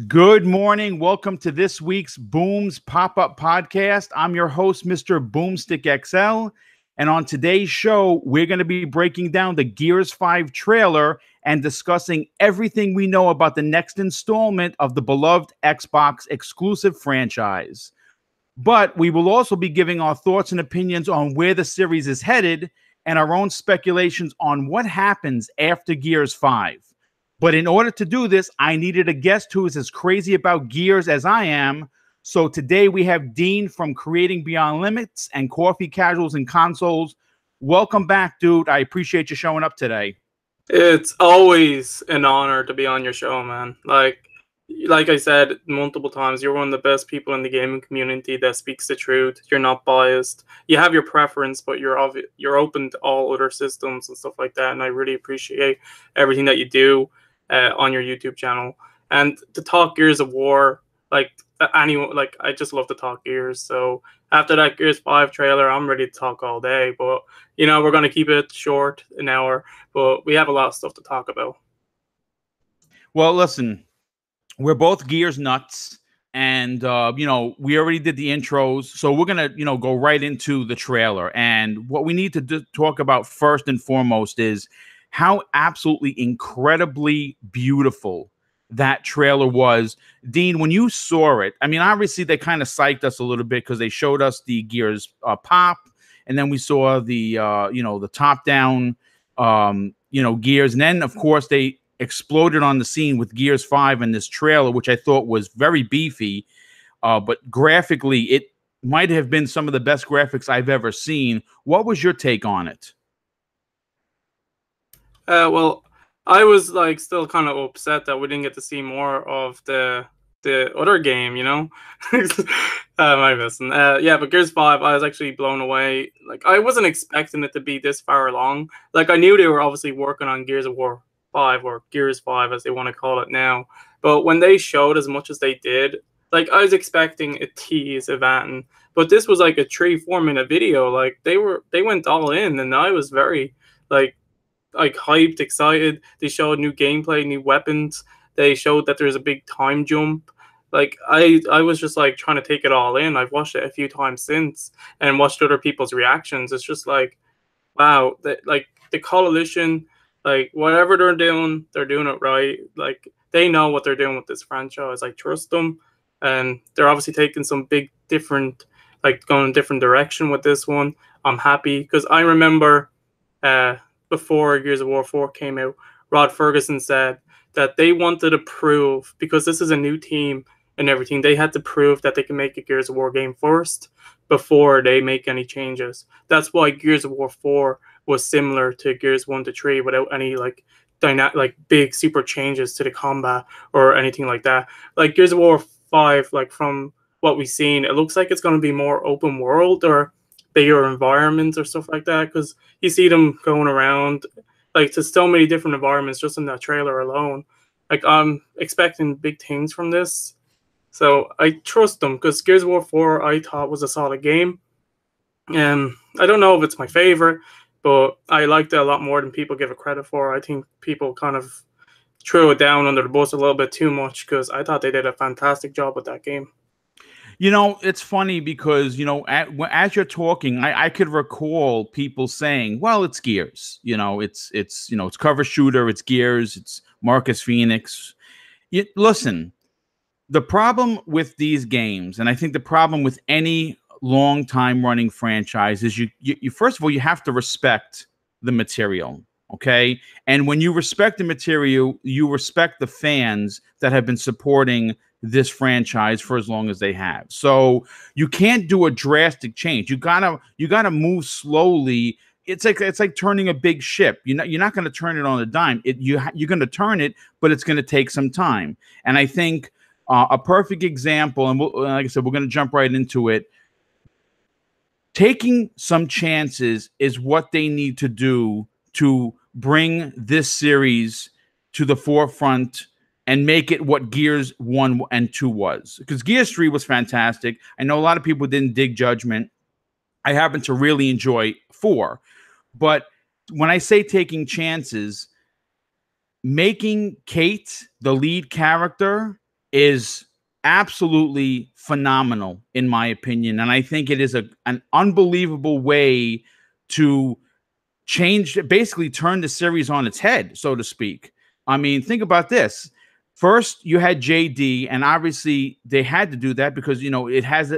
Good morning. Welcome to this week's Booms Pop-Up Podcast. I'm your host, MrBooMStickXL. And on today's show, we're going to be breaking down the Gears 5 trailer and discussing everything we know about the next installment of the beloved Xbox exclusive franchise. But we will also be giving our thoughts and opinions on where the series is headed and our own speculations on what happens after Gears 5. But in order to do this, I needed a guest who is as crazy about Gears as I am. So today we have Dean from Creating Beyond Limits and Coffee Casuals and Consoles. Welcome back, dude. I appreciate you showing up today. It's always an honor to be on your show, man. Like I said multiple times, you're one of the best people in the gaming community that speaks the truth. You're not biased. You have your preference, but you're open to all other systems and stuff like that. And I really appreciate everything that you do on your YouTube channel. And to talk Gears of War, I just love to talk Gears. So after that Gears 5 trailer, I'm ready to talk all day. But we're gonna keep it short, an hour. But we have a lot of stuff to talk about. Well, listen, we're both Gears nuts, and we already did the intros, so we're gonna go right into the trailer. And what we need to talk about first and foremost is how absolutely incredibly beautiful that trailer was. Dean, when you saw it, I mean, obviously they kind of psyched us a little bit because they showed us the Gears pop, and then we saw the the top down Gears, and then of course they exploded on the scene with Gears 5 in this trailer, which I thought was very beefy, but graphically it might have been some of the best graphics I've ever seen. What was your take on it? Well, I was still kind of upset that we didn't get to see more of the other game, my missing. Yeah, but Gears 5, I was actually blown away. Like, I wasn't expecting it to be this far along. Like, I knew they were obviously working on Gears of War 5 or Gears 5 as they want to call it now. But when they showed as much as they did, like, I was expecting a tease event, but this was like a 3-4 minute video. Like, they went all in, and I was very like hyped, excited. They showed new gameplay, new weapons. They showed that there's a big time jump. Like, I was just like trying to take it all in. I've watched it a few times since and watched other people's reactions. It's just like, wow, like the coalition, like whatever they're doing it right. Like, they know what they're doing with this franchise. I trust them, and they're obviously taking some big different, like going a different direction with this one. I'm happy because I remember before Gears of War 4 came out, Rod Ferguson said that they wanted to prove, because this is a new team and everything, they had to prove that they can make a Gears of War game first before they make any changes. That's why Gears of War 4 was similar to Gears 1 to 3 without any big super changes to the combat or anything like that. Like Gears of War 5, like from what we've seen, it looks like it's going to be more open world or bigger environments or stuff like that, because you see them going around like to so many different environments just in that trailer alone. Like, I'm expecting big things from this, so I trust them, because Gears of War 4 I thought was a solid game. And I don't know if it's my favorite, but I liked it a lot more than people give it credit for. I think people kind of threw it down under the bus a little bit too much, because I thought they did a fantastic job with that game. It's funny because, as you're talking, I could recall people saying, well, it's Gears, it's cover shooter, it's Gears, it's Marcus Phoenix. Listen, the problem with these games, and I think the problem with any long time running franchise, is you first of all, you have to respect the material. Okay. And when you respect the material, you respect the fans that have been supporting this franchise for as long as they have. So you can't do a drastic change. You gotta move slowly. It's like turning a big ship. You're not going to turn it on a dime. You're going to turn it, but it's going to take some time. And I think a perfect example, and like I said, we're going to jump right into it. Taking some chances is what they need to do to bring this series to the forefront and make it what Gears 1 and 2 was. Because Gears 3 was fantastic. I know a lot of people didn't dig Judgment. I happen to really enjoy 4. But when I say taking chances, making Kate the lead character is absolutely phenomenal, in my opinion. And I think it is an unbelievable way to change, basically turn the series on its head, so to speak. I mean, think about this. First, you had JD, and obviously they had to do that because it has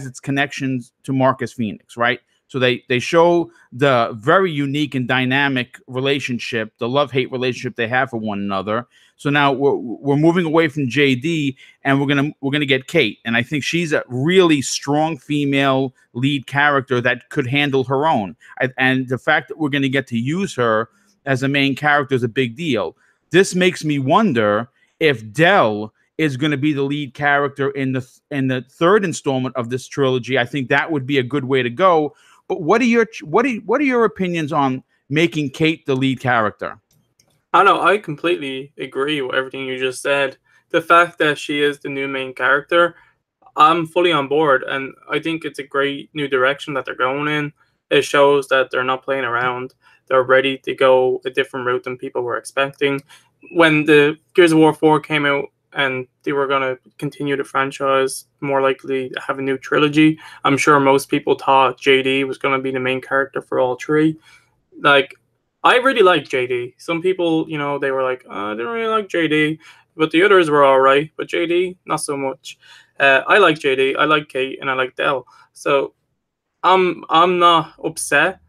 its connections to Marcus Phoenix, right? So they show the very unique and dynamic relationship, the love-hate relationship they have for one another. So now we're moving away from JD, and we're gonna get Kate, and I think she's a really strong female lead character that could handle her own. And the fact that we're gonna get to use her as a main character is a big deal. This makes me wonder if Dell is going to be the lead character in the third installment of this trilogy. I think that would be a good way to go. But what are your opinions on making Kate the lead character? I don't know. I completely agree with everything you just said. The fact that she is the new main character, I'm fully on board, and I think it's a great new direction that they're going in. It shows that they're not playing around. They're ready to go a different route than people were expecting. When the Gears of War 4 came out and they were going to continue the franchise, more likely have a new trilogy, I'm sure most people thought JD was going to be the main character for all three. Like, I really like JD. Some people, they were like, I didn't really like JD, but the others were all right. But JD, not so much. I like JD, I like Kate, and I like Dell. So I'm not upset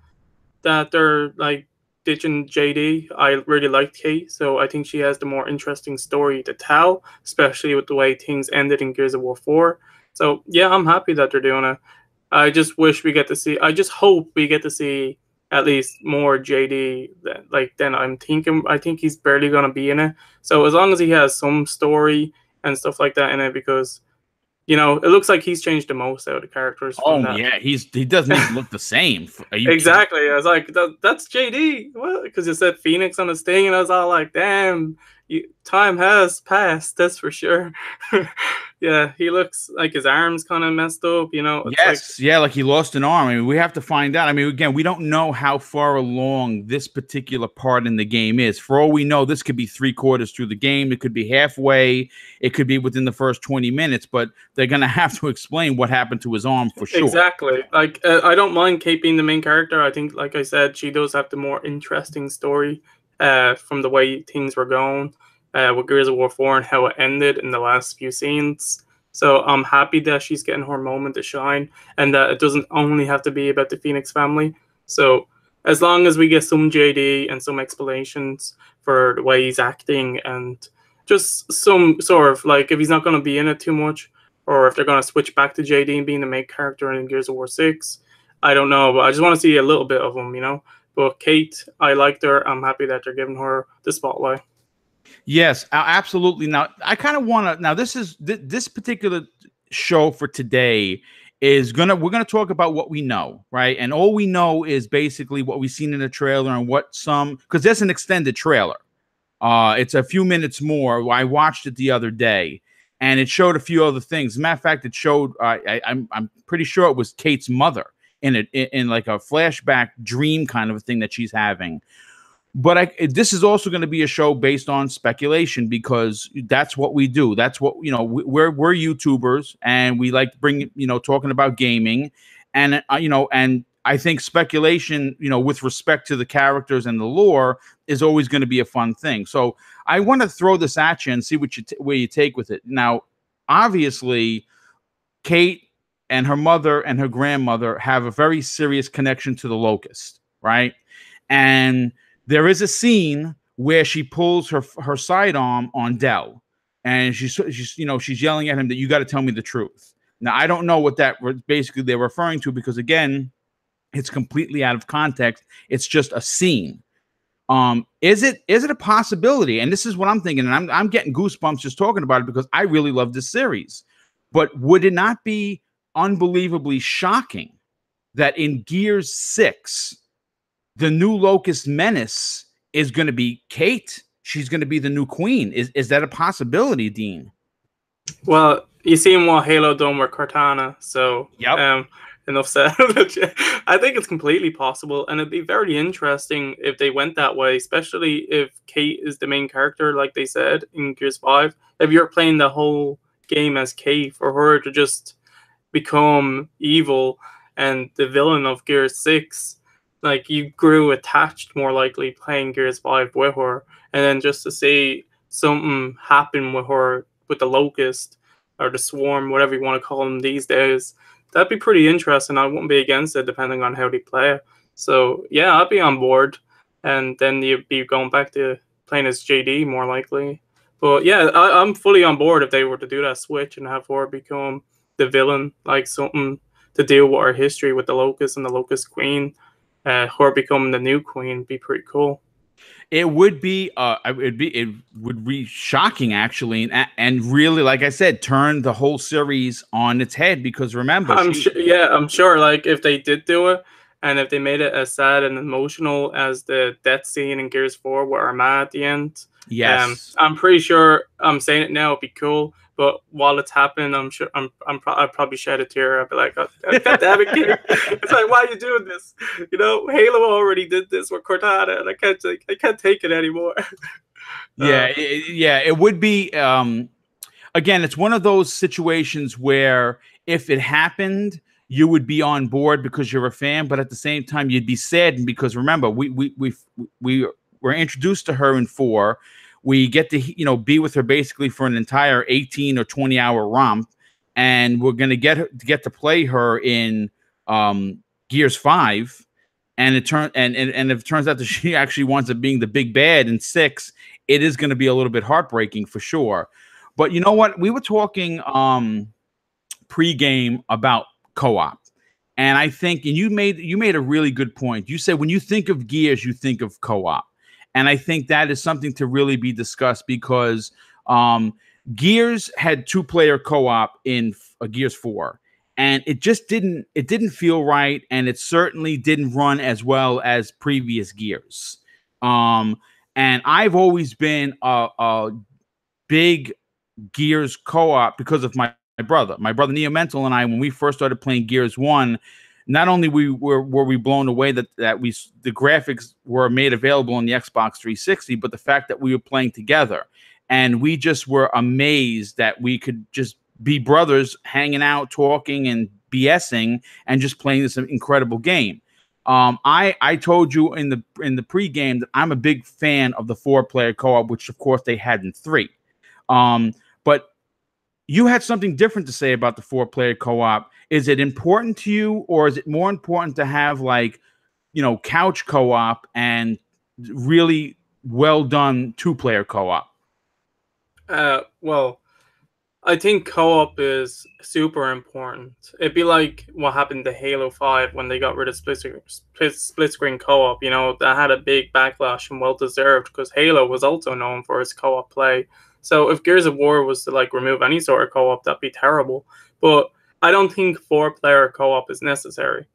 that they're like ditching JD. I really liked Kate, so I think she has the more interesting story to tell, especially with the way things ended in Gears of War 4. So yeah, I'm happy that they're doing it. I just wish we get to see. I just hope we get to see at least more JD. Then I'm thinking. I think he's barely gonna be in it. So as long as he has some story and stuff like that in it, because it looks like he's changed the most out of the characters from that. Yeah, he doesn't even look the same. Exactly. I was like, that's JD. What? Because it said Phoenix on his thing, and I was all like, damn, time has passed. That's for sure. Yeah, he looks like his arm's kind of messed up. Yes, yeah, like he lost an arm. I mean, we have to find out. I mean, again, we don't know how far along this particular part in the game is. For all we know, this could be 3/4 through the game. It could be halfway. It could be within the first 20 minutes. But they're gonna have to explain what happened to his arm for sure. Exactly. Like, I don't mind Kate being the main character. I think, like I said, she does have the more interesting story from the way things were going with Gears of War 4 and how it ended in the last few scenes. So I'm happy that she's getting her moment to shine and that it doesn't only have to be about the Phoenix family. So as long as we get some JD and some explanations for the way he's acting and just some sort of, like, if he's not going to be in it too much, or if they're going to switch back to JD and being the main character in Gears of War 6, I don't know. But I just want to see a little bit of him. But Kate, I liked her. I'm happy that they're giving her the spotlight. Yes, absolutely. Now, I kind of want to. Now, this particular show for today we're gonna talk about what we know, right? And all we know is basically what we've seen in the trailer and because there's an extended trailer. It's a few minutes more. I watched it the other day, and it showed a few other things. As a matter of fact, it showed. I'm pretty sure it was Kate's mother in like a flashback dream kind of a thing that she's having. But this is also going to be a show based on speculation because that's what we do. That's what, we're YouTubers and we like to bring, talking about gaming and, and I think speculation, with respect to the characters and the lore is always going to be a fun thing. So I want to throw this at you and see where you take with it. Now, obviously, Kate and her mother and her grandmother have a very serious connection to the Locust, right? And there is a scene where she pulls her sidearm on Dell, and she's yelling at him that you got to tell me the truth. Now I don't know what that basically they're referring to because again, it's completely out of context. It's just a scene. Is it a possibility? And this is what I'm thinking, and I'm getting goosebumps just talking about it because I really love this series. But would it not be unbelievably shocking that in Gears 6? The new Locust Menace is going to be Kate. She's going to be the new queen. Is that a possibility, Dean? Well, you seen what Halo done with Cortana, so yep. enough said. I think it's completely possible, and it'd be very interesting if they went that way, especially if Kate is the main character, like they said in Gears 5. If you're playing the whole game as Kate, for her to just become evil and the villain of Gears 6, like you grew attached more likely playing Gears 5 with her, and then just to see something happen with her with the Locust or the Swarm, whatever you want to call them these days, that'd be pretty interesting. I wouldn't be against it depending on how they play it. So yeah, I'd be on board, and then you'd be going back to playing as JD more likely. But yeah, I'm fully on board if they were to do that switch and have her become the villain, like something to deal with our history with the Locust and the Locust Queen. Her becoming the new queen be pretty cool. It would be, it would be shocking actually, and really, like I said, turn the whole series on its head. Because remember, I'm sure. Like if they did do it, and if they made it as sad and emotional as the death scene in Gears 4 with Armagh at the end, yes, I'm pretty sure. I'm saying it now, it'd be cool. But while it's happening, I'm sure I'd probably shed a tear. I'd be like, God damn it, kid. It's like, why are you doing this? You know, Halo already did this with Cortana, and I can't take it anymore. Yeah, it would be. Again, it's one of those situations where if it happened, you would be on board because you're a fan, but at the same time, you'd be saddened because remember, we were introduced to her in 4. We get to be with her basically for an entire 18 or 20-hour romp, and we're gonna get to play her in Gears 5. And if it turns out that she actually winds up being the big bad in 6, it is going to be a little bit heartbreaking for sure. But you know what? We were talking pre-game about co-op, and I think, and you made a really good point. You said when you think of Gears, you think of co-op, and I think that is something to really be discussed because Gears had 2-player co-op in Gears 4. And it just didn't feel right, and it certainly didn't run as well as previous Gears. And I've always been a big Gears co-op because of my brother Neo Mental, and I. When we first started playing Gears 1, not only were we blown away that the graphics were made available on the Xbox 360, but the fact that we were playing together, and we just were amazed that we could just be brothers hanging out, talking and BSing and just playing this incredible game. I told you in the pregame that I'm a big fan of the 4-player co-op, which of course they had in 3. But you had something different to say about the 4-player co-op. Is it important to you, or is it more important to have couch co-op and really well done 2-player co-op? Well, I think co-op is super important. It'd be like what happened to Halo 5 when they got rid of split screen co-op. You know, that had a big backlash and well deserved because Halo was also known for its co-op play. So if Gears of War was to remove any sort of co-op, that'd be terrible. But I don't think 4-player co-op is necessary.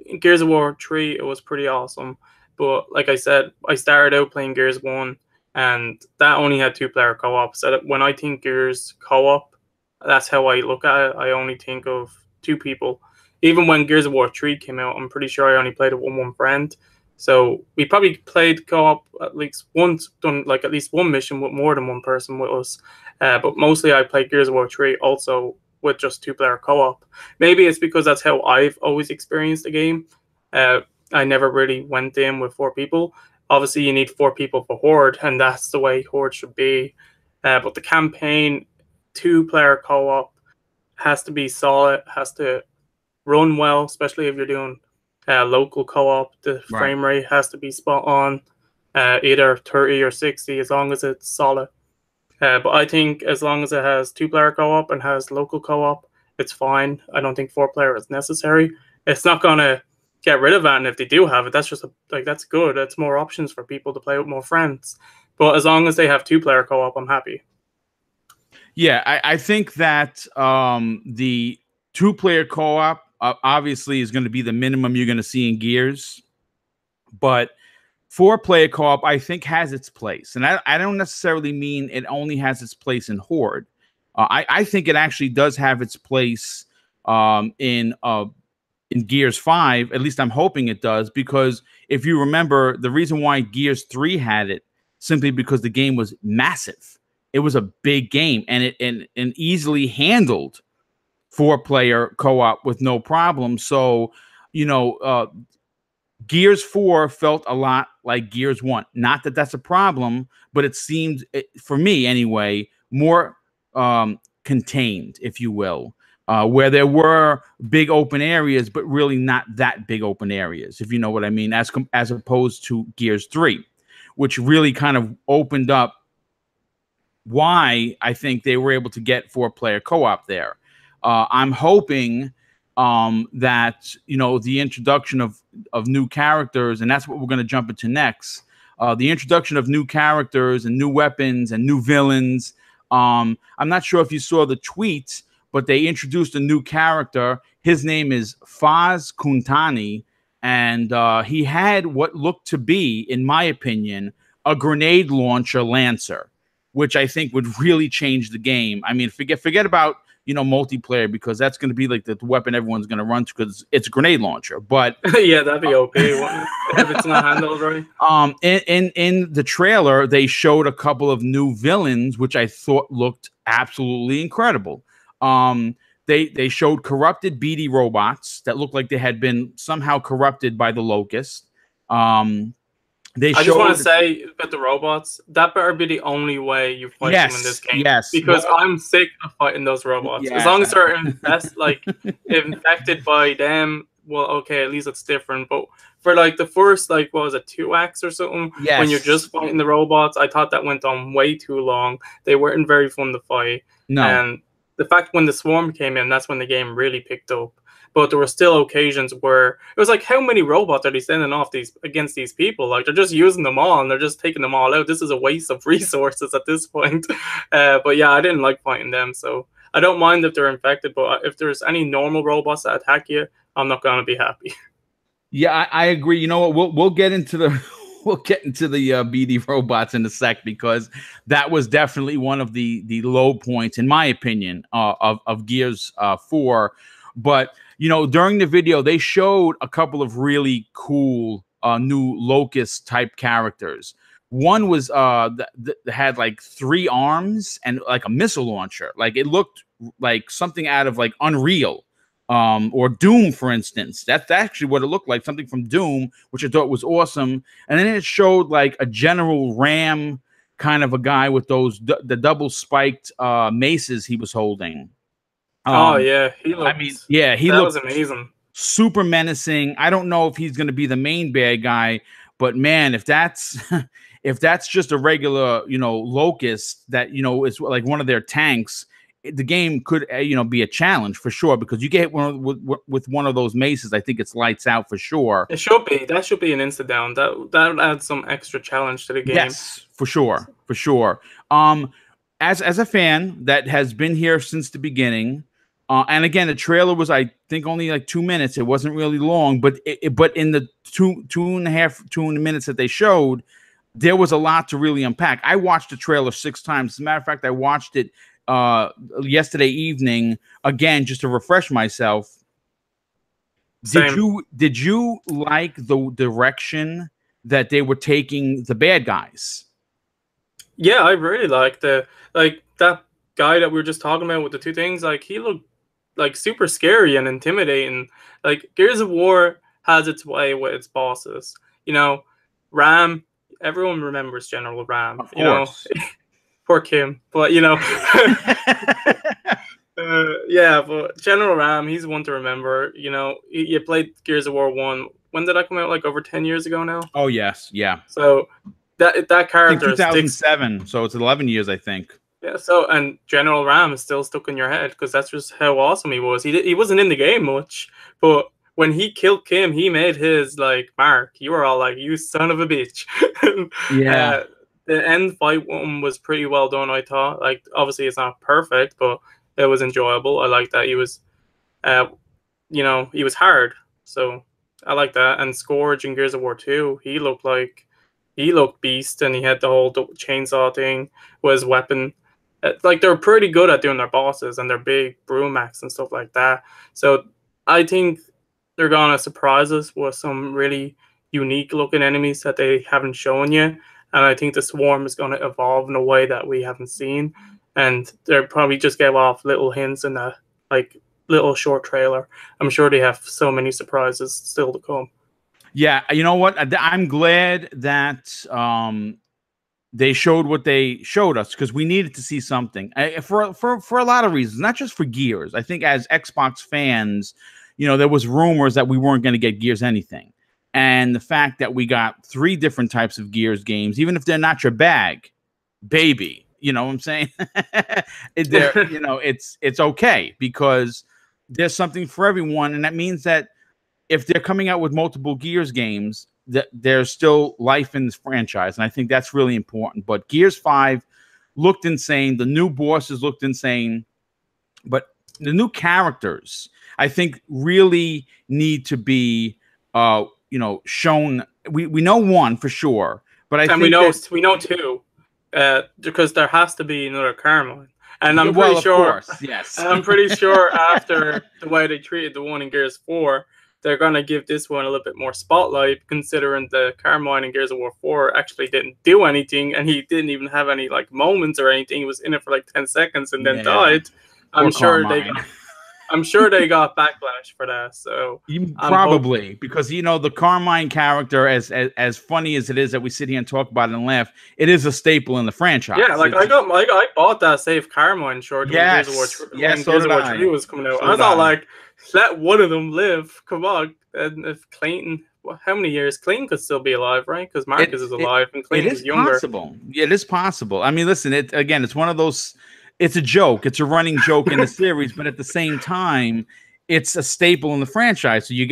In Gears of War 3, it was pretty awesome. But like I said, I started out playing Gears 1, and that only had 2-player co-op. So when I think Gears co-op, that's how I look at it. I only think of 2 people. Even when Gears of War 3 came out, I'm pretty sure I only played it with one friend. So we probably played co-op at least once, done at least one mission with more than one person with us. But mostly I played Gears of War 3 also with just 2-player co-op. Maybe it's because that's how I've always experienced the game. I never really went in with 4 people. Obviously, you need 4 people for Horde, and that's the way Horde should be. But the campaign, 2-player co-op, has to be solid, has to run well, especially if you're doing local co-op. The frame rate has to be spot on, either 30 or 60, as long as it's solid. But I think as long as it has 2-player co-op and has local co-op, it's fine. I don't think 4-player is necessary. It's not going to get rid of that, and if they do have it, that's just that's good. That's more options for people to play with more friends. But as long as they have 2-player co-op, I'm happy. Yeah, I think that the 2-player co-op obviously is going to be the minimum you're going to see in Gears, but 4-player co-op I think has its place, and I don't necessarily mean it only has its place in Horde. I think it actually does have its place in in Gears 5. At least I'm hoping it does, because if you remember, the reason why Gears 3 had it, simply because the game was massive. It was a big game, and it easily handled 4-player co-op with no problem. So, Gears 4 felt a lot like Gears 1. Not that that's a problem, but it seemed, for me anyway, more contained, if you will, where there were big open areas, but really not that big open areas, if you know what I mean, as opposed to Gears 3, which really kind of opened up why I think they were able to get 4-player co-op there. I'm hoping that the introduction of new characters, and that's what we're going to jump into next. The introduction of new characters and new weapons and new villains. I'm not sure if you saw the tweet, but they introduced a new character. His name is Faz Kuntani, and he had what looked to be, in my opinion, a grenade launcher Lancer, which I think would really change the game. I mean, forget about multiplayer, because that's going to be like the weapon everyone's going to run to, because it's a grenade launcher. But yeah, that'd be okay if it's not handled right. In the trailer, they showed a couple of new villains, which I thought looked absolutely incredible. They showed corrupted BD robots that looked like they had been somehow corrupted by the Locust. I just want to say about the robots, that better be the only way you fight them in this game. Yes, because I'm sick of fighting those robots. As long as they're infected by them, well, okay, at least it's different. But for like the first, what was it, 2 acts or something, when you're just fighting the robots, I thought that went on way too long. They weren't very fun to fight. No. And the fact when the swarm came in, that's when the game really picked up. But there were still occasions where it was like, how many robots are they sending off against these people? Like, they're just using them all and they're just taking them all out. This is a waste of resources at this point. But yeah, I didn't like fighting them. So I don't mind if they're infected, but if there's any normal robots that attack you, I'm not going to be happy. Yeah, I agree. You know what? We'll get into the BD robots in a sec, because that was definitely one of the low points, in my opinion, of Gears 4. But during the video, they showed a couple of really cool new Locust type characters. One was that had like 3 arms and like a missile launcher. Like, it looked like something out of like Unreal, or Doom, for instance. That's actually what it looked like, something from Doom, which I thought was awesome. And then it showed like a General Ram kind of a guy with the double spiked maces he was holding. Oh yeah, he looked. I mean, yeah, that was amazing. Super menacing. I don't know if he's going to be the main bad guy, but man, if that's just a regular Locust that is like one of their tanks, the game could be a challenge for sure, because you get with one of those maces, I think it's lights out for sure. It should be. That should be an insta down. That adds some extra challenge to the game. Yes, for sure. As a fan that has been here since the beginning, and again, the trailer was, I think, only like 2 minutes. It wasn't really long, but in the two and a half minutes that they showed, there was a lot to really unpack. I watched the trailer 6 times. As a matter of fact, I watched it yesterday evening again, just to refresh myself. Same. Did you like the direction that they were taking the bad guys? Yeah, I really liked that guy that we were just talking about with the 2 things. Like, he looked like super scary and intimidating. Like, Gears of War has its way with its bosses. Ram. Everyone remembers General Ram. Of course. Poor Kim, but yeah, but General Ram, he's one to remember. You played Gears of War 1. When did that come out? Like over 10 years ago now? Oh yes, yeah. So that character, 2007, so it's 11 years, I think. Yeah. So, and General Ram is still stuck in your head because that's just how awesome he was. He wasn't in the game much, but when he killed Kim, he made his mark. You were all like, "You son of a bitch." Yeah. The end fight one was pretty well done, I thought. Like, obviously it's not perfect, but it was enjoyable. I like that he was, he was hard. So I like that. And Scourge in Gears of War 2, he looked beast, and he had the whole chainsaw thing with his weapon. Like, they're pretty good at doing their bosses and their big broom axe and stuff like that. So I think they're gonna surprise us with some really unique looking enemies that they haven't shown yet. And I think the swarm is gonna evolve in a way that we haven't seen. And they'll probably just gave off little hints in a like little short trailer. I'm sure they have so many surprises still to come. Yeah, you know what? I'm glad that they showed what they showed us because we needed to see something for a lot of reasons, not just for Gears. I think as Xbox fans, you know, there was rumors that we weren't going to get Gears anything, and the fact that we got 3 different types of Gears games, even if they're not your bag, baby, you know what I'm saying? You know, it's okay because there's something for everyone, and that means that if they're coming out with multiple Gears games, that there's still life in this franchise, and I think that's really important. But Gears 5 looked insane. The new bosses looked insane, but the new characters, I think, really need to be, you know, shown. We know one for sure, but I and think we know two, because there has to be another Carmine. And I'm well, pretty sure, of course, yes. I'm pretty sure after the way they treated the one in Gears 4, they're gonna give this one a little bit more spotlight, considering the Carmine in Gears of War 4 actually didn't do anything, and he didn't even have any like moments or anything. He was in it for like 10 seconds and then died. Poor I'm sure Carmine. I'm sure they got backlash for that. So probably because, you know, the Carmine character, as funny as it is that we sit here and talk about it and laugh, it is a staple in the franchise. Yeah, like I bought that Save Carmine short when Gears of War 3 was coming out. I thought like, let one of them live. Come on. And if Clayton, how many years? Clayton could still be alive, right? Because Marcus is alive and Clayton is younger. Possible. It is possible. I mean, listen, it's one of those. It's a joke. It's a running joke in the series, but at the same time, it's a staple in the franchise. So you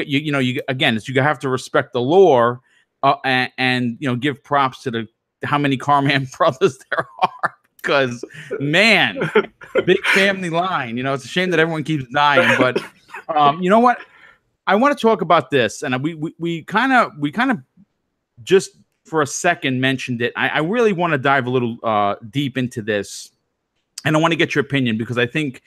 have to respect the lore, and you know, give props to how many Carman brothers there are. Because, man, big family line. You know, it's a shame that everyone keeps dying. But you know what? I want to talk about this, and we kind of just for a second mentioned it. I really want to dive a little deep into this. And I want to get your opinion because I think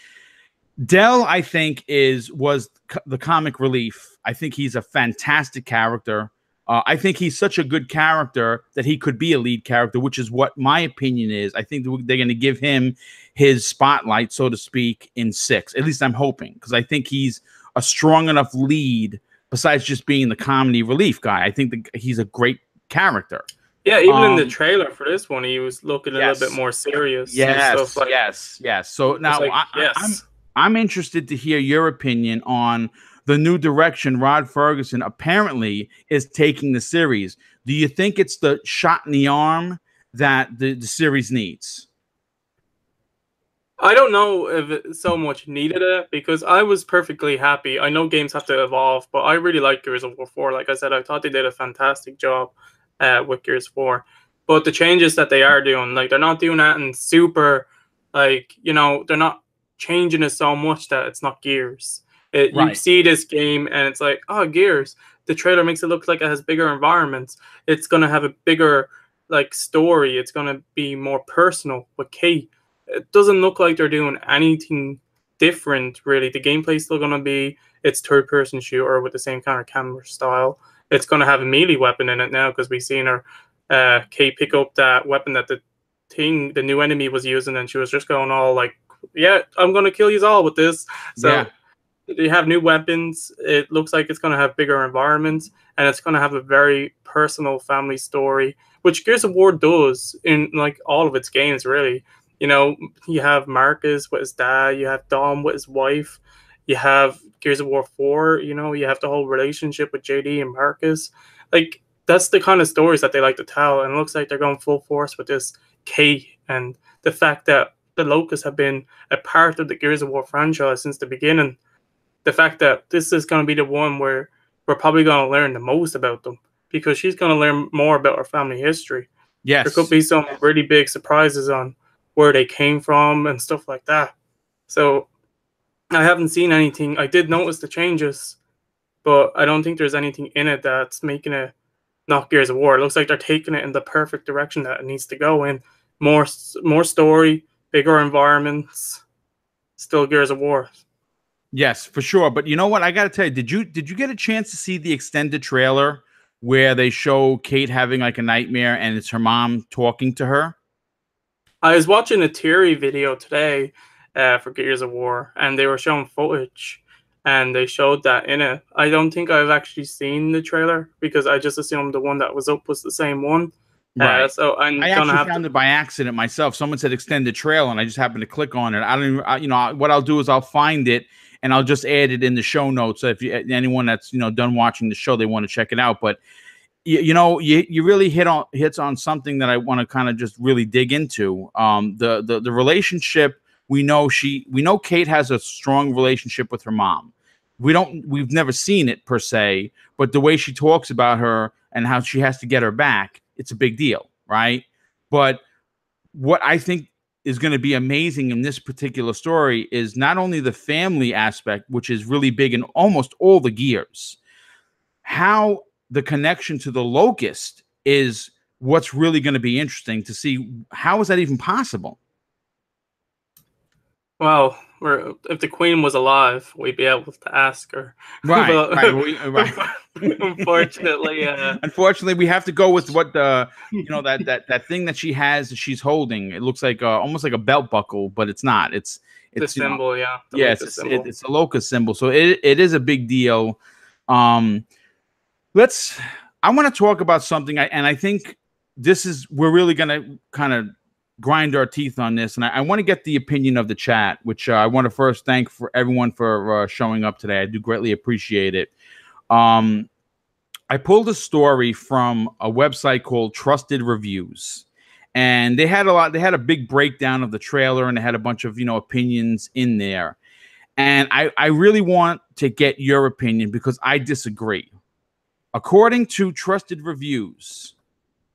Dell, was the comic relief. I think he's a fantastic character. I think he's such a good character that he could be a lead character, which is what my opinion is. I think they're going to give him his spotlight, so to speak, in 6. At least I'm hoping, because I think he's a strong enough lead besides just being the comedy relief guy. I think he's a great character. Yeah, even in the trailer for this one, he was looking a little bit more serious. Yes, stuff yes. So now I'm interested to hear your opinion on the new direction Rod Ferguson apparently is taking the series. Do you think it's the shot in the arm that the series needs? I don't know if it so much needed it, because I was perfectly happy. I know games have to evolve, but I really like Gears of War 4. Like I said, I thought they did a fantastic job with Gears 4. But the changes that they are doing, like, they're not doing that in super, like, you know, they're not changing it so much that it's not Gears. You see this game and it's like, oh, Gears. The trailer makes it look like it has bigger environments. It's going to have a bigger, like, story. It's going to be more personal with Kate. It doesn't look like they're doing anything different, really. The gameplay's still going to be its third-person shooter with the same kind of camera style. It's going to have a melee weapon in it now, because we've seen her, Kate, pick up that weapon that the new enemy was using, and she was just going all like, yeah, I'm going to kill you all with this. So they have new weapons. It looks like it's going to have bigger environments, and it's going to have a very personal family story, which Gears of War does in like all of its games, really. You know, you have Marcus with his dad, you have Dom with his wife, you have Gears of War 4, you know, you have the whole relationship with JD and Marcus. Like, that's the kind of stories that they like to tell, and it looks like they're going full force with this Kate, and the fact that the Locusts have been a part of the Gears of War franchise since the beginning. The fact that this is going to be the one where we're probably going to learn the most about them, because she's going to learn more about her family history. Yes. There could be some really big surprises on where they came from and stuff like that. So I haven't seen anything. I did notice the changes, but I don't think there's anything in it that's making it not Gears of War. It looks like they're taking it in the perfect direction that it needs to go in. More story, bigger environments, still Gears of War. Yes, for sure. But you know what? I got to tell you, did you get a chance to see the extended trailer where they show Kate having like a nightmare and it's her mom talking to her? I was watching a Theory video today for Gears of War, and they were showing footage, and they showed that in it. I don't think I've actually seen the trailer because I just assumed the one that was up was the same one. Right. So I'm I gonna actually have to. found it by accident myself. Someone said extended trail, and I just happened to click on it. I don't even, what I'll do is I'll find it and I'll just add it in the show notes. So if anyone that's done watching the show, they want to check it out. But you really hits on something that I want to kind of just really dig into. The relationship, we know Kate has a strong relationship with her mom. We've never seen it per se, but the way she talks about her and how she has to get her back, it's a big deal, right? But what I think is going to be amazing in this particular story is not only the family aspect, which is really big in almost all the Gears, how the connection to the Locust is what's really going to be interesting to see. How is that even possible? Well, if the Queen was alive, we'd be able to ask her. Right, But right. unfortunately, Unfortunately, we have to go with what that thing that she has, that she's holding. It looks like almost like a belt buckle, but it's not. It's the symbol, yeah, the yeah, Locust symbol. it's a Locust symbol. So it is a big deal. I want to talk about something, and I think we're really going to kind of grind our teeth on this, and I want to get the opinion of the chat, which I want to first thank for everyone for showing up today. I do greatly appreciate it. I pulled a story from a website called Trusted Reviews, and they had a big breakdown of the trailer, and they had a bunch of opinions in there, and I really want to get your opinion because I disagree. According to Trusted Reviews,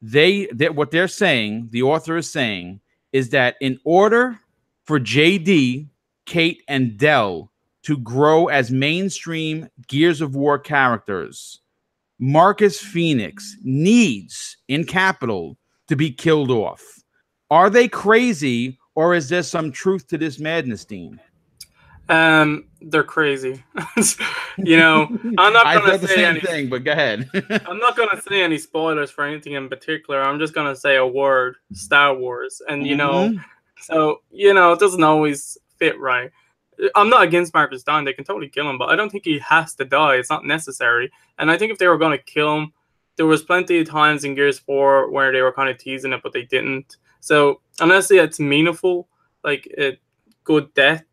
what they're saying, the author is saying, is that in order for JD, Kate, and Dell to grow as mainstream Gears of War characters, Marcus Phoenix needs, in capital, to be killed off. Are they crazy, or is there some truth to this madness, Dean? They're crazy. I'm not I gonna thought the say same thing, but go ahead. I'm not gonna say any spoilers for anything in particular. I'm just gonna say a word: Star Wars, and so it doesn't always fit right. I'm not against Marcus dying; they can totally kill him, but I don't think he has to die. It's not necessary. And I think if they were gonna kill him, there was plenty of times in Gears 4 where they were kind of teasing it, but they didn't. So unless it's meaningful, like a good death.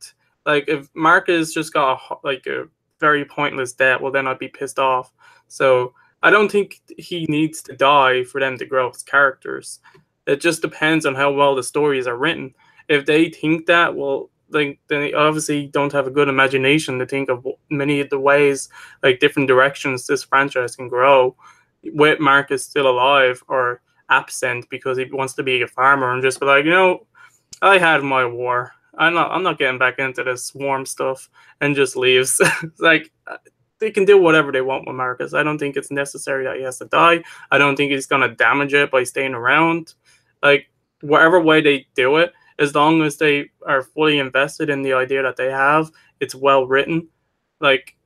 Like if Marcus just got a very pointless death, well then I'd be pissed off. So I don't think he needs to die for them to grow his characters. It just depends on how well the stories are written. If they think that, well, then they obviously don't have a good imagination to think of many of the ways, like different directions this franchise can grow with Marcus still alive or absent because he wants to be a farmer and just be like, I had my war. I'm not getting back into this swarm stuff, and just leaves. Like they can do whatever they want with Marcus. I don't think it's necessary that he has to die. I don't think he's gonna damage it by staying around. Like whatever way they do it, as long as they are fully invested in the idea that they have, it's well written. Like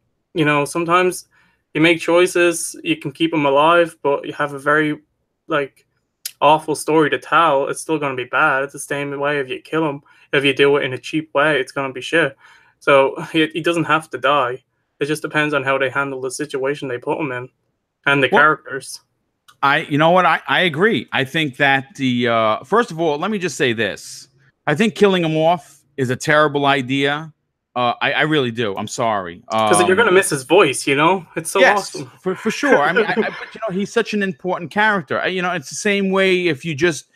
sometimes you make choices, you can keep them alive, but you have a very awful story to tell. It's still going to be bad. It's the same way if you kill him. If you do it in a cheap way, it's going to be shit. So he doesn't have to die. It just depends on how they handle the situation they put him in and the characters. I agree. I think that first of all, let me just say this. I think killing him off is a terrible idea. I really do. I'm sorry. Because you're going to miss his voice, It's so awesome. For sure. I mean, but he's such an important character. It's the same way if you just,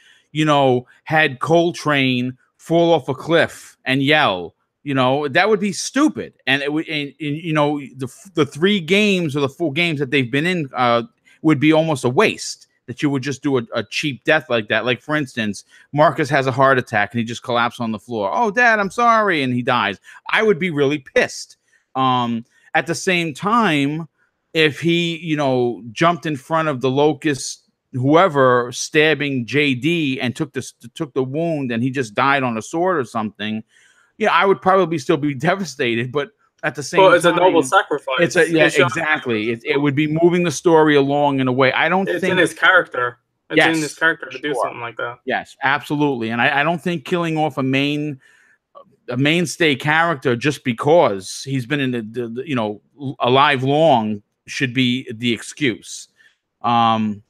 had Coltrane fall off a cliff and yell, that would be stupid. And it would, the 3 games or the 4 games that they've been in would be almost a waste. That you would just do a cheap death like that. Like, for instance, Marcus has a heart attack and he just collapsed on the floor. Oh, Dad, I'm sorry. And he dies. I would be really pissed. At the same time, if he, jumped in front of the Locust, whoever, stabbing JD and took the wound and he just died on a sword or something, I would probably still be devastated. But at the same Well, it's a noble time, it's a sacrifice. yeah, exactly. It would be moving the story along in a way. I don't It's in think. his character. It's in his Yes, character to do sure. something like that. Yes, absolutely. And I don't think killing off a mainstay character just because he's been in the alive long should be the excuse. Um,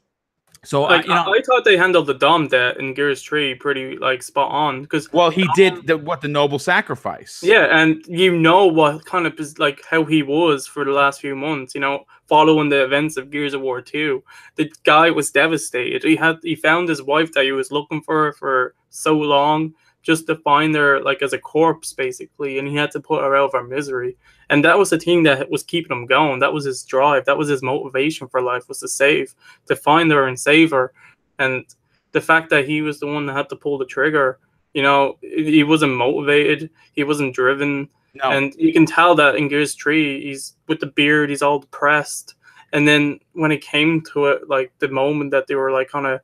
so Like I thought they handled the Dom debt in Gears 3 pretty like spot on because well, he did the noble sacrifice. yeah, and you know what kind of like how he was for the last few months. You know, following the events of Gears of War 2, the guy was devastated. He found his wife that he was looking for so long, just to find her like as a corpse basically, and he had to put her out of her misery. And that was the thing that was keeping him going. That was his drive. That was his motivation for life, was to find her and save her. And the fact that he was the one that had to pull the trigger, you know, he wasn't motivated. He wasn't driven. No. And you can tell that in Gears 3, he's with the beard, he's all depressed. And then when it came to it, like the moment that they were like kind of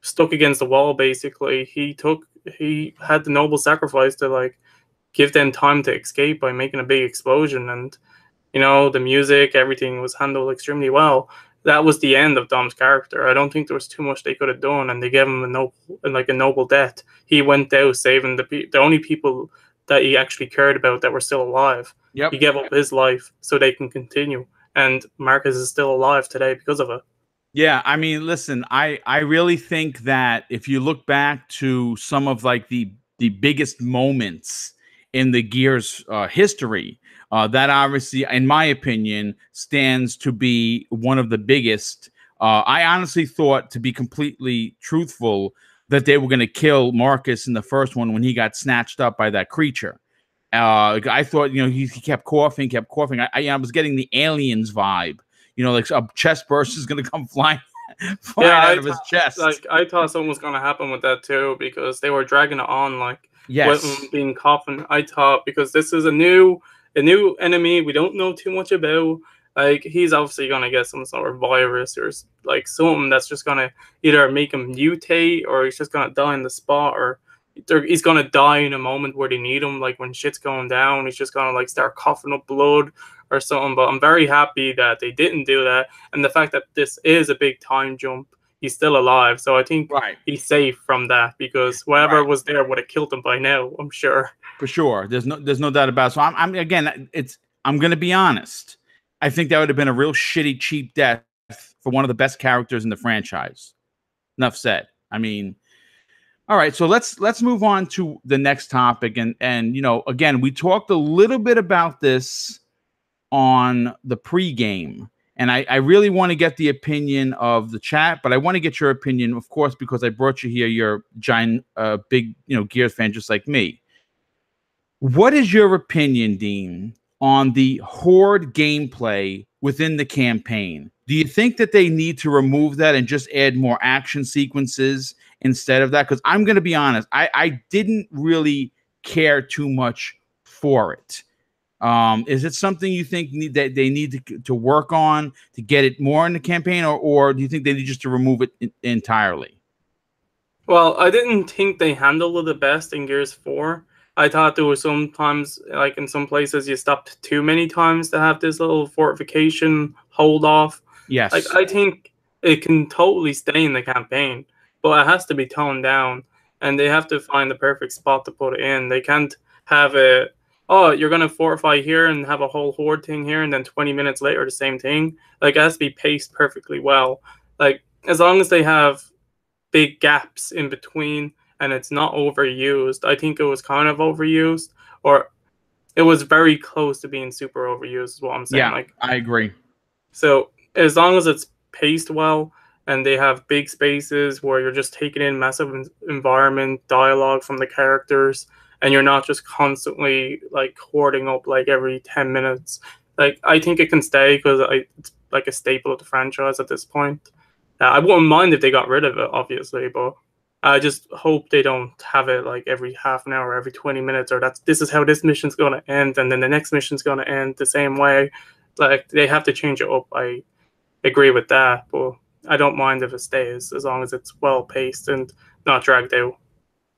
stuck against the wall, basically, he had the noble sacrifice to like give them time to escape by making a big explosion. And, you know, the music, everything was handled extremely well. That was the end of Dom's character. I don't think there was too much they could have done, and they gave him a noble death. He went out saving the only people that he actually cared about that were still alive. Yep. He gave up his life so they can continue, and Marcus is still alive today because of it. Yeah, I mean, listen, I really think that if you look back to some of like the biggest moments in the Gears history, that obviously, in my opinion, stands to be one of the biggest. I honestly thought, to be completely truthful, that they were going to kill Marcus in the first one when he got snatched up by that creature. I thought, he kept coughing. I was getting the Aliens vibe. Like a chest burst is going to come flying out of his chest. Like I thought something was going to happen with that too, because they were dragging it on like being coffin. I thought, because this is a new enemy we don't know too much about. Like he's obviously going to get some sort of virus or like something that's just going to either make him mutate, or he's just going to die in the spot, or he's going to die in a moment where they need him. Like when shit's going down, he's just going to like start coughing up blood or something. But I'm very happy that they didn't do that, and the fact that this is a big time jump, he's still alive, so I think he's safe from that, because whatever was there would have killed him by now, I'm sure. For sure, there's no doubt about it. So I'm again, I'm going to be honest. I think that would have been a real shitty, cheap death for one of the best characters in the franchise. Enough said. I mean, all right, so let's move on to the next topic, and again, we talked a little bit about this on the pregame, and I really want to get the opinion of the chat, but I want to get your opinion, of course, because I brought you here. You're a giant, big, Gears fan just like me. What is your opinion, Dean, on the horde gameplay within the campaign? Do you think that they need to remove that and just add more action sequences instead of that? Because I'm going to be honest, I didn't really care too much for it. Is it something you think that they need to work on to get it more in the campaign, or do you think they need just to remove it entirely? Well, I didn't think they handled it the best in Gears 4. I thought there was sometimes, like in some places, you stopped too many times to have this little fortification hold off. Yes. Like, I think it can totally stay in the campaign, but it has to be toned down, and they have to find the perfect spot to put it in. They can't have it, oh, you're going to fortify here and have a whole horde thing here, and then 20 minutes later, the same thing. Like, it has to be paced perfectly well. Like, as long as they have big gaps in between and it's not overused. I think it was kind of overused, or it was very close to being super overused, is what I'm saying. Yeah, like, I agree. So as long as it's paced well and they have big spaces where you're just taking in massive environment, dialogue from the characters, and you're not just constantly like hoarding up like every 10 minutes, like I think it can stay, because it's like a staple of the franchise at this point. I wouldn't mind if they got rid of it, obviously, but I just hope they don't have it like every half an hour, every 20 minutes, or this is how this mission's going to end, and then the next mission's going to end the same way. Like, they have to change it up. I agree with that, but I don't mind if it stays, as long as it's well paced and not dragged out.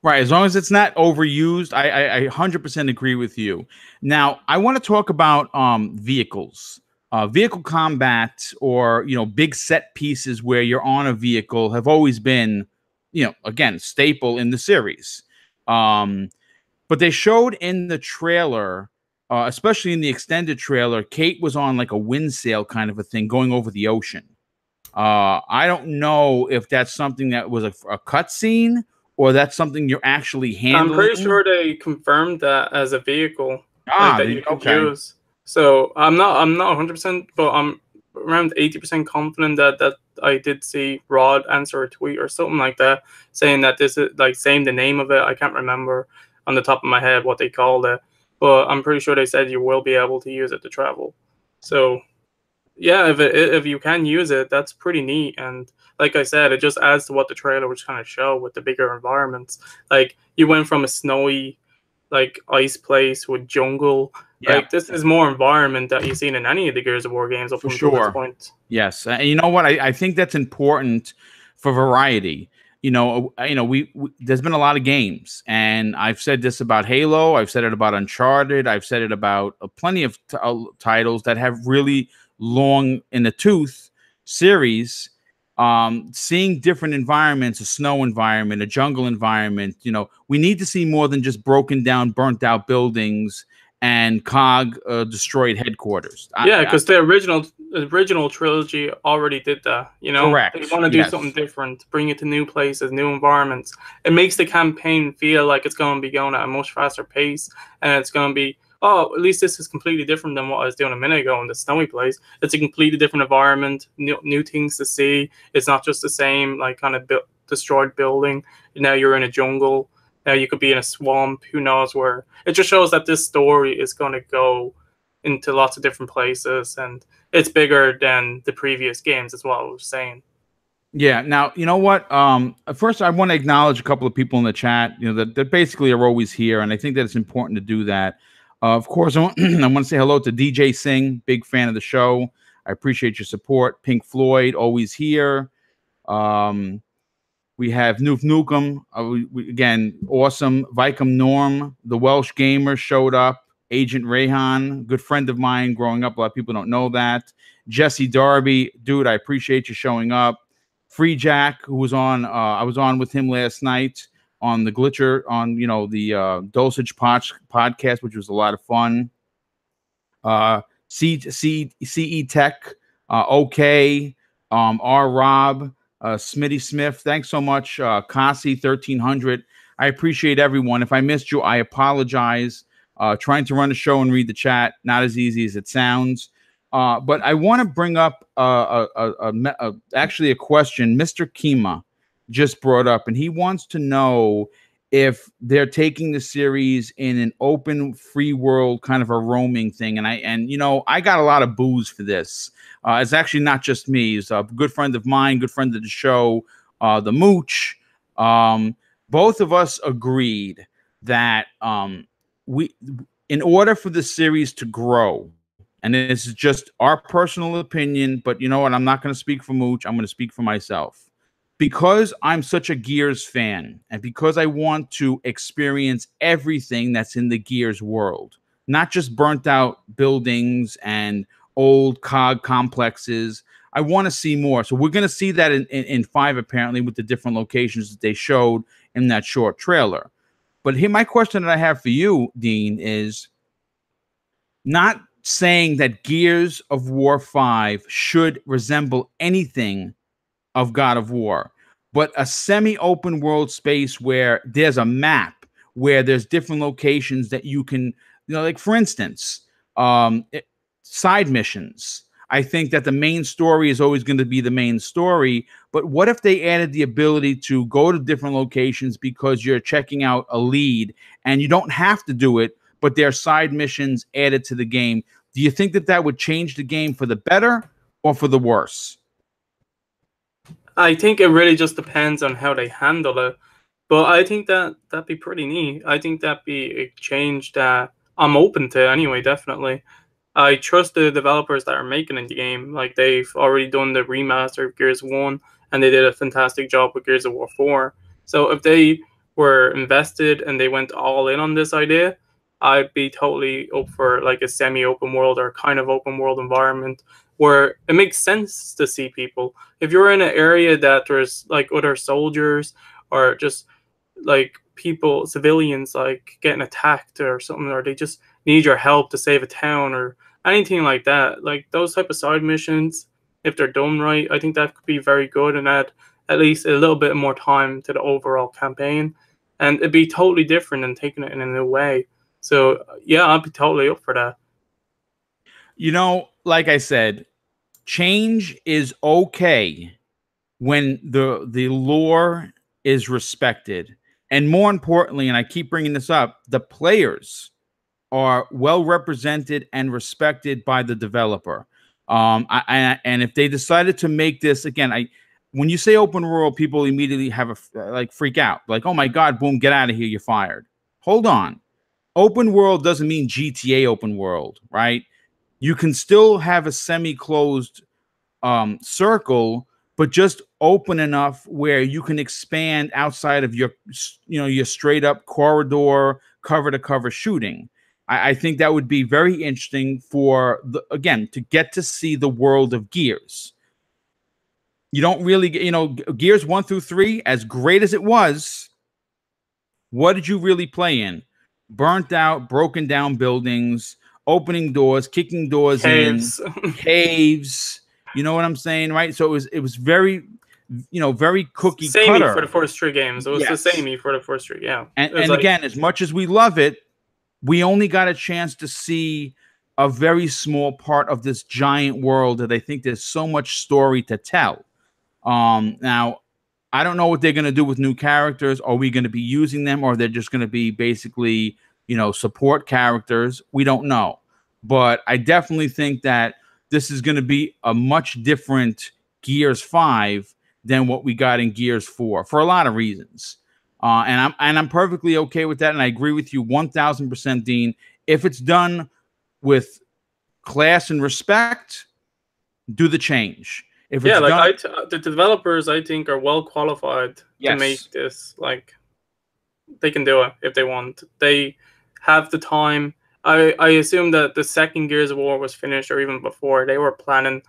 Right, as long as it's not overused, I 100% agree with you. Now, I want to talk about vehicles. Vehicle combat, or big set pieces where you're on a vehicle, have always been, again, staple in the series. Um, but they showed in the trailer, especially in the extended trailer, Kate was on like a wind sail kind of a thing going over the ocean. I don't know if that's something that was a cut scene, or that's something you're actually I'm pretty handling. sure they confirmed that as a vehicle, like Ah, that you could okay. use. So I'm not 100%, but I'm around 80% confident that I did see Rod answer a tweet or something like that, saying that this is like saying the name of it. I can't remember on the top of my head what they called it, but I'm pretty sure they said you will be able to use it to travel. So yeah, if you can use it, that's pretty neat. And like I said, it just adds to what the trailer was trying to show with the bigger environments. Like you went from a snowy, like ice place with jungle. Yeah, Like this is more environment that you've seen in any of the Gears of War games up for until this sure. point. Yes, and you know what? I think that's important for variety. We there's been a lot of games, and I've said this about Halo. I've said it about Uncharted. I've said it about plenty of titles that have really long in the tooth series. Seeing different environments, a snow environment, a jungle environment. We need to see more than just broken down, burnt out buildings and cog destroyed headquarters. Yeah, because the original trilogy already did that. You know, they Correct. want to do something Yes. different, bring it to new places, new environments. It makes the campaign feel like it's going to be going at a much faster pace, and it's going to be, oh, at least this is completely different than what I was doing a minute ago in the snowy place. It's a completely different environment, new things to see. It's not just the same like kind of destroyed building. Now you're in a jungle. Now you could be in a swamp. Who knows where? It just shows that this story is going to go into lots of different places, and it's bigger than the previous games as well. I was saying. Yeah. Now, you know what? First, I want to acknowledge a couple of people in the chat, that basically are always here. And I think that it's important to do that. Of course, I want to say hello to DJ Singh, big fan of the show. I appreciate your support. Pink Floyd, always here. Um, we have Noof Nukem, again, awesome. Vicom Norm, the Welsh gamer, showed up. Agent Rayhan, good friend of mine growing up. A lot of people don't know that. Jesse Darby, dude, I appreciate you showing up. Free Jack, who was on, I was on with him last night on the Glitcher, on the Dosage podcast, which was a lot of fun. CE Tech, OK, R Rob, Smitty Smith. Thanks so much, Kasi 1300. I appreciate everyone. If I missed you, I apologize. Trying to run a show and read the chat, not as easy as it sounds. But I want to bring up actually a question Mr. Kima just brought up, and he wants to know if they're taking the series in an open, free world kind of a roaming thing. And I got a lot of boos for this. It's actually not just me. It's a good friend of mine, good friend of the show, the Mooch. Both of us agreed that we, in order for the series to grow, and this is just our personal opinion, but you know what? I'm not going to speak for Mooch. I'm going to speak for myself. Because I'm such a Gears fan, and because I want to experience everything that's in the Gears world, not just burnt out buildings and old cog complexes. I want to see more. So we're going to see that in 5, apparently, with the different locations that they showed in that short trailer. But here, my question that I have for you, Dean, is not saying that Gears of War 5 should resemble anything of God of War, but a semi-open world space where there's a map, where there's different locations that you can, like for instance, side missions. I think that the main story is always going to be the main story, but what if they added the ability to go to different locations because you're checking out a lead and you don't have to do it, but there are side missions added to the game? Do you think that that would change the game for the better or for the worse? I think it really just depends on how they handle it. But I think that'd be pretty neat. I think that'd be a change that I'm open to anyway, definitely. I trust the developers that are making the game. Like they've already done the remaster of Gears 1 and they did a fantastic job with Gears of War 4. So if they were invested and they went all in on this idea, I'd be totally up for like a semi-open world or kind of open world environment where it makes sense to see people. If you're in an area that there's like other soldiers or just like people, civilians like getting attacked or something, or they just need your help to save a town or anything like that, like those type of side missions, if they're done right, I think that could be very good and add at least a little bit more time to the overall campaign, and it'd be totally different and taking it in a new way. So yeah, I'd be totally up for that. You know, like I said, change is okay when the lore is respected. And more importantly, and I keep bringing this up, the players are well represented and respected by the developer. And if they decided to make this again, when you say open world, people immediately have like freak out, like, oh my god, boom, get out of here, you're fired. Hold on, open world doesn't mean GTA open world, right? You can still have a semi-closed circle, but just open enough where you can expand outside of your, your straight up corridor, cover to cover shooting. I think that would be very interesting for again, to get to see the world of Gears. You don't really get, Gears 1 through 3, as great as it was, what did you really play in? Burnt out, broken down buildings, opening doors, kicking doors Caves. in, caves. You know what I'm saying, right? So it was very, very cookie samey cutter for the first 3 games. It was the samey for the first 3, yeah. And like, again, as much as we love it, we only got a chance to see a very small part of this giant world that I think there's so much story to tell. Now, I don't know what they're going to do with new characters. Are we going to be using them, or they're just going to be basically, support characters? We don't know. But I definitely think that this is going to be a much different Gears 5 than what we got in Gears 4 for a lot of reasons. And I'm perfectly okay with that. And I agree with you 1000%, Dean. If it's done with class and respect, do the change. If it's the developers, I think, are well qualified to make this. Like, they can do it if they want. They have the time. I assume that the second Gears of War was finished, or even before, they were planning.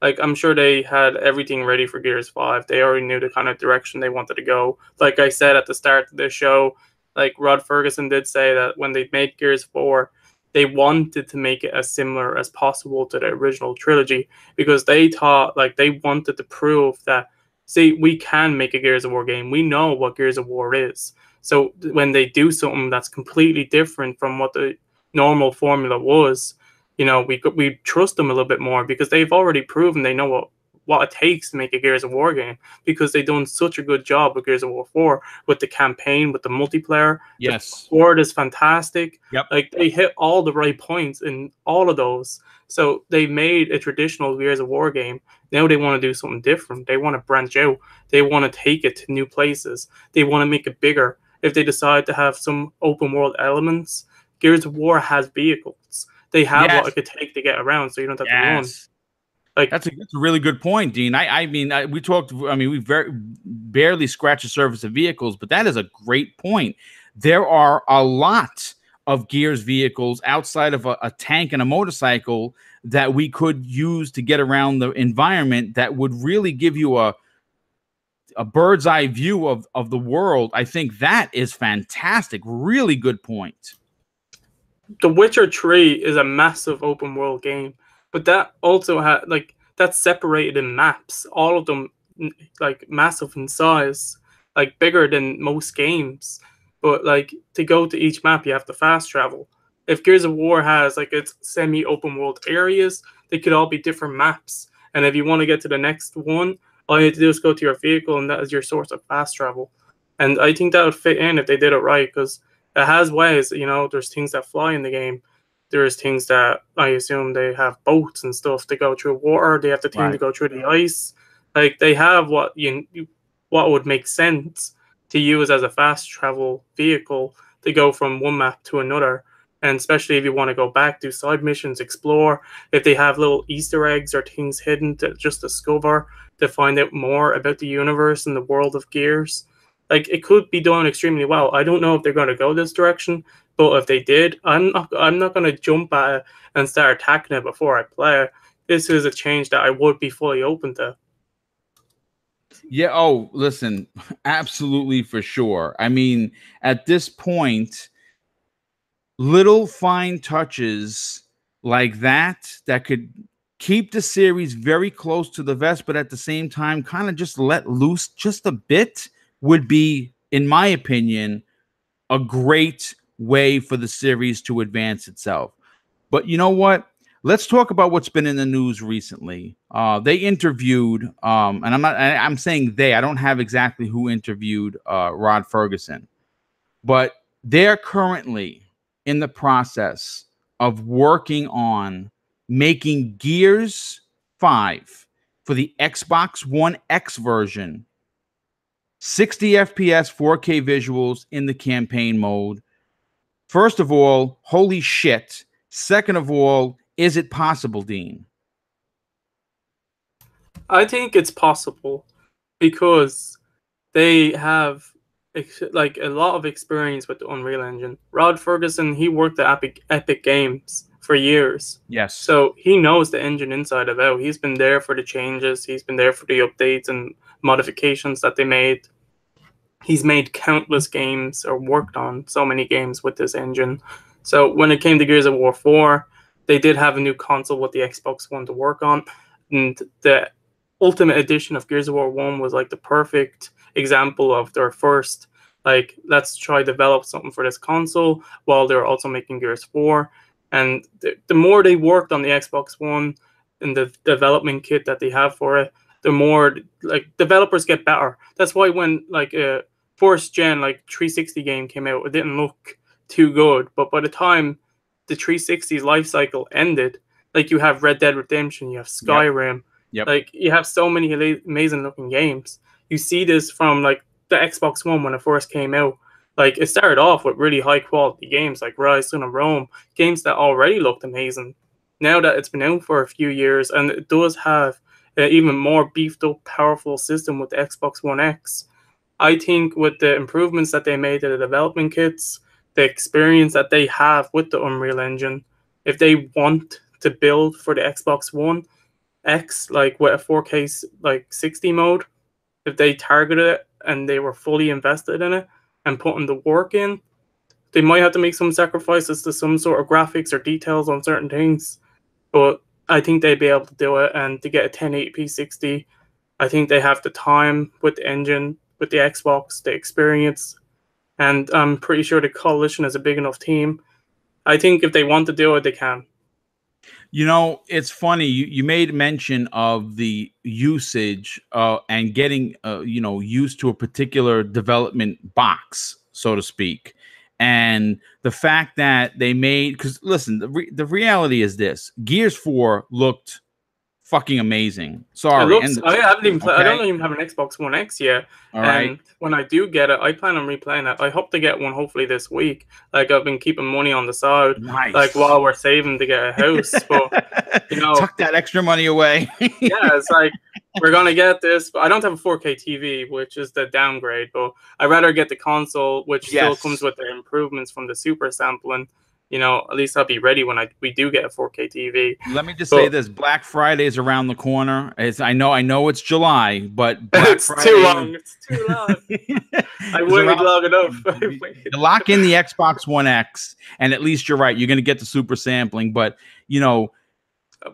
Like, I'm sure they had everything ready for Gears 5. They already knew the kind of direction they wanted to go. Like I said at the start of the show, like Rod Ferguson did say that when they made Gears 4, they wanted to make it as similar as possible to the original trilogy, because they thought, like, they wanted to prove that, see, we can make a Gears of War game. We know what Gears of War is. So when they do something that's completely different from what the normal formula was, we trust them a little bit more, because they've already proven they know what it takes to make a Gears of War game, because they've done such a good job with Gears of War 4, with the campaign, with the multiplayer. Yes. The board is fantastic. Yep. Like, they hit all the right points in all of those. So they made a traditional Gears of War game. Now they want to do something different. They want to branch out. They want to take it to new places. They want to make it bigger. If they decide to have some open world elements, Gears of War has vehicles. They have what it could take to get around, so you don't have to run. Like, that's a really good point, Dean. We barely scratched the surface of vehicles, but that is a great point. There are a lot of Gears vehicles outside of a tank and a motorcycle that we could use to get around the environment that would really give you a bird's eye view of the world. I think that is fantastic. Really good point. The Witcher 3 is a massive open world game, but that also had, like, that's separated in maps, all of them like massive in size, like bigger than most games. But like, to go to each map, you have to fast travel. If Gears of War has like its semi-open world areas, they could all be different maps. And if you want to get to the next one, all you have to do is go to your vehicle, and that is your source of fast travel. And I think that would fit in if they did it right, because it has ways, there's things that fly in the game. There's things that I assume they have boats and stuff to go through water. They have the thing to go through the ice. Like, they have what would make sense to use as a fast travel vehicle to go from one map to another. And especially if you want to go back, do side missions, explore. If they have little Easter eggs or things hidden to just discover, to find out more about the universe and the world of Gears. Like it could be done extremely well. I don't know if they're going to go this direction, but if they did, I'm not going to jump at it and start attacking it before I play it. This is a change that I would be fully open to. Yeah. Oh, listen, absolutely for sure. I mean, at this point, little fine touches like that could keep the series very close to the vest, but at the same time, kind of just let loose just a bit would be, in my opinion, a great way for the series to advance itself. But you know what? Let's talk about what's been in the news recently. They interviewed, and I'm saying they. I don't have exactly who interviewed Rod Ferguson, but they're currently in the process of working on making Gears 5 for the Xbox One X version, 60 FPS, 4K visuals in the campaign mode. First of all, holy shit. Second of all, is it possible, Dean? I think it's possible because they have like a lot of experience with the Unreal Engine. Rod Ferguson, he worked at Epic Games for years. Yes. So he knows the engine inside and out. He's been there for the changes. He's been there for the updates and modifications that they made. He's made countless games or worked on so many games with this engine. So when it came to Gears of War 4, they did have a new console with the Xbox One to work on. And the Ultimate Edition of Gears of War 1 was like the perfect example of their first, like, let's try develop something for this console while they're also making Gears 4. And the more they worked on the Xbox One and the development kit that they have for it, the more like developers get better. That's why when like a first gen like 360 game came out, it didn't look too good. But by the time the 360's life cycle ended, like you have Red Dead Redemption, you have Skyrim, Yep. like you have so many amazing looking games. You see this from like the Xbox One when it first came out. Like it started off with really high quality games like Rise, Son of Rome, games that already looked amazing. Now that it's been out for a few years and it does have an even more beefed up, powerful system with the Xbox One X, I think with the improvements that they made to the development kits, the experience that they have with the Unreal Engine, if they want to build for the Xbox One X, like with a 4K like 60 mode, if they targeted it and they were fully invested in it and putting the work in, they might have to make some sacrifices to some sort of graphics or details on certain things. But I think they'd be able to do it. And to get a 1080p 60, I think they have the time with the engine, with the Xbox, the experience. And I'm pretty sure the Coalition is a big enough team. I think if they want to do it, they can. You know, it's funny. You made mention of the usage and getting, used to a particular development box, so to speak. And the fact that they made, because listen, the reality is this: Gears 4 looked fucking amazing. Sorry, it looks. I haven't even. I don't even have an Xbox One X yet. All right. And when I do get it, I plan on replaying it. I hope to get one hopefully this week. Like I've been keeping money on the side, nice. Like while we're saving to get a house. But tuck that extra money away. Yeah, it's like we're gonna get this. But I don't have a 4K TV, which is the downgrade. But I'd rather get the console, which still comes with the improvements from the super sampling. At least I'll be ready when we do get a 4K TV. Let me just say this: Black Friday is around the corner. I know it's July, but Black Friday, too long. It's too long. I waited long enough. Lock in the Xbox One X, and at least you're right. You're going to get the super sampling, but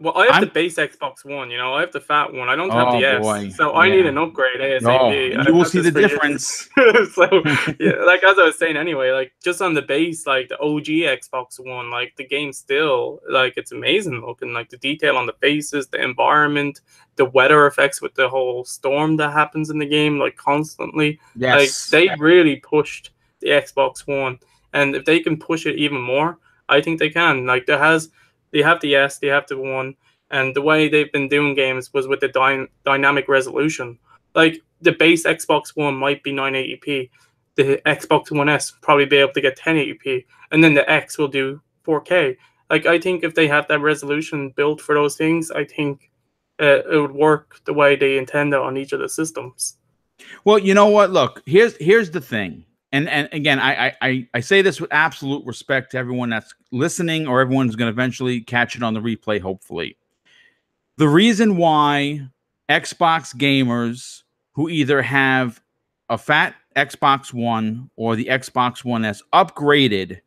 well, I have the base Xbox One. I have the fat one. I don't have the S, so I need an upgrade ASAP. You will see the difference. So, yeah, like as I was saying, anyway, like just on the base, like the OG Xbox One, like the game still, like it's amazing looking. Like the detail on the faces, the environment, the weather effects with the whole storm that happens in the game, like constantly. Yes, like they really pushed the Xbox One, and if they can push it even more, I think they can. Like they have the S, they have the One, and the way they've been doing games was with the dynamic resolution. Like the base Xbox One might be 980p, the Xbox One S probably be able to get 1080p, and then the X will do 4K. Like I think if they have that resolution built for those things, I think it would work the way they intend it on each of the systems. Well, you know what? Look, here's the thing. And again, I say this with absolute respect to everyone that's listening or everyone who's going to eventually catch it on the replay, hopefully. The reason why Xbox gamers who either have a fat Xbox One or the Xbox One S upgraded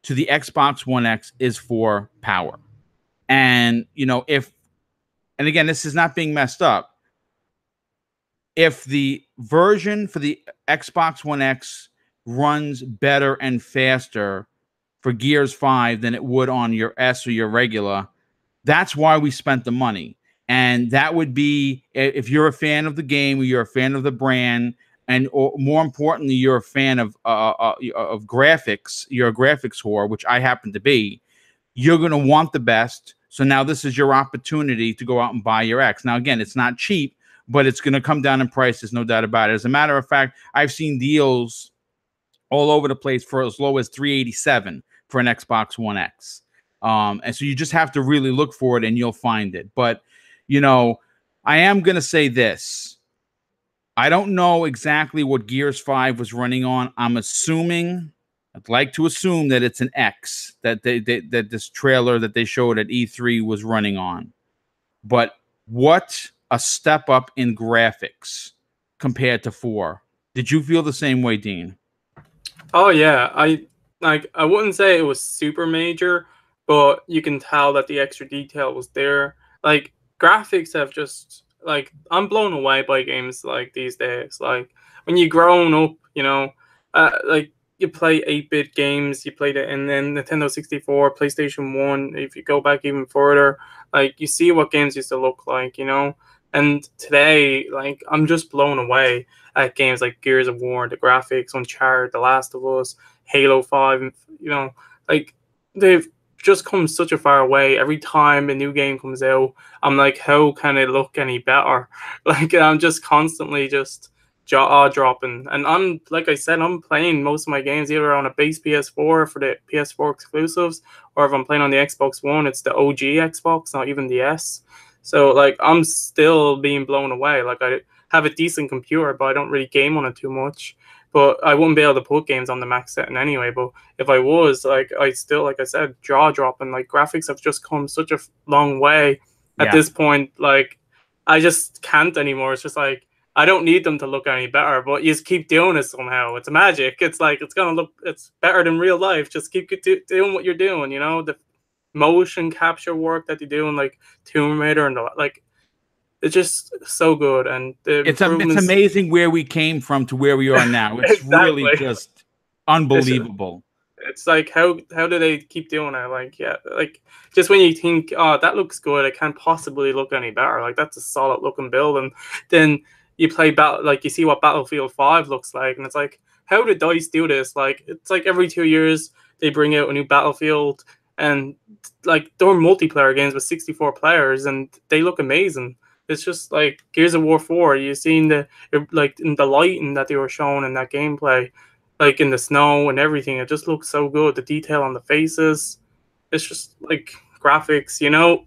to the Xbox One X is for power. And, you know, and again, this is not being messed up. If the version for the Xbox One X runs better and faster for Gears 5 than it would on your S or your regular, that's why we spent the money. And that would be if you're a fan of the game or you're a fan of the brand, and or more importantly, you're a fan of graphics, you're a graphics whore, which I happen to be. You're going to want the best. So now this is your opportunity to go out and buy your X. Now, again, it's not cheap, but it's going to come down in price. There's no doubt about it. As a matter of fact, I've seen deals all over the place for as low as $387 for an Xbox One X. And so you just have to really look for it and you'll find it. But, you know, I am going to say this. I don't know exactly what Gears 5 was running on. I'm assuming, I'd like to assume that it's an X that that this trailer that they showed at E3 was running on. But what a step up in graphics compared to 4. Did you feel the same way, Dean? Oh yeah, I wouldn't say it was super major, but you can tell that the extra detail was there. Like graphics have just like I'm blown away by games like these days. Like when you grown up, you know, like you play 8-bit games, you played it and then Nintendo 64, PlayStation 1, if you go back even further, like you see what games used to look like, you know? And today, like I'm just blown away at games like Gears of War, the graphics, Uncharted, The Last of Us, Halo 5, you know, like they've just come such a far way. Every time a new game comes out, I'm like, how can it look any better? Like I'm just constantly just jaw dropping. And I'm like I said, I'm playing most of my games either on a base PS4 for the PS4 exclusives, or if I'm playing on the Xbox One, it's the OG Xbox, not even the S. So like I'm still being blown away. Like I have a decent computer, but I don't really game on it too much. But I wouldn't be able to put games on the max setting anyway. But if I was, like, I still, like I said, jaw dropping. Like graphics have just come such a long way at this point. Like I just can't anymore. It's just like I don't need them to look any better, but you just keep doing it somehow. It's magic. It's like it's gonna look. It's better than real life. Just keep doing what you're doing. You know, the motion capture work that you do in like Tomb Raider and like it's just so good. And it's amazing where we came from to where we are now. It's exactly. really just unbelievable. It's like how do they keep doing it? Like yeah, like just when you think, oh, that looks good, it can't possibly look any better. Like that's a solid looking build, and then you play like you see what Battlefield 5 looks like, and it's like, how did DICE do this? Like it's like every 2 years they bring out a new Battlefield, and like they're multiplayer games with 64 players, and they look amazing. It's just like Gears of War 4. You've seen the like in the lighting that they were showing in that gameplay, like in the snow and everything. It just looks so good. The detail on the faces, it's just like graphics, you know.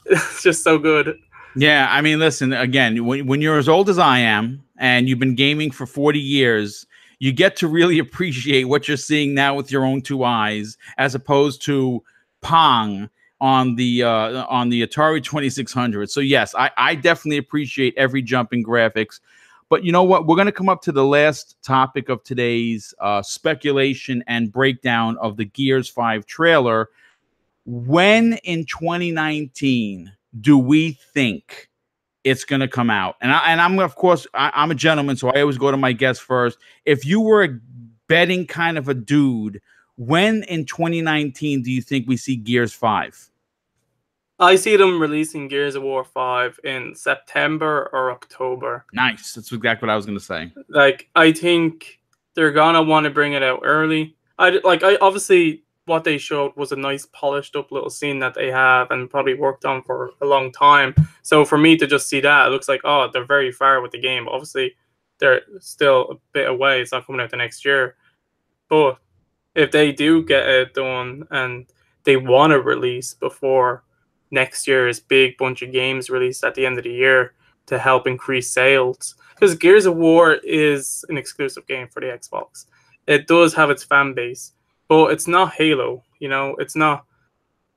It's just so good. Yeah, I mean, listen, again, when you're as old as I am and you've been gaming for 40 years, you get to really appreciate what you're seeing now with your own 2 eyes, as opposed to Pong on the Atari 2600. So yes, I definitely appreciate every jump in graphics. But you know what? We're going to come up to the last topic of today's speculation and breakdown of the Gears 5 trailer. When in 2019 do we think it's going to come out? And I'm of course, I'm a gentleman, so I always go to my guests first. If you were a betting kind of a dude, when in 2019 do you think we see Gears 5? I see them releasing Gears of War 5 in September or October. Nice. That's exactly what I was going to say. Like, I think they're going to want to bring it out early. I obviously, what they showed was a nice polished up little scene that they have and probably worked on for a long time. So for me to just see that, it looks like, oh, they're very far with the game. Obviously, they're still a bit away. It's not coming out the next year. But if they do get it done and they want to release before next year's big bunch of games released at the end of the year to help increase sales, because Gears of War is an exclusive game for the Xbox. It does have its fan base, but it's not Halo. It's not.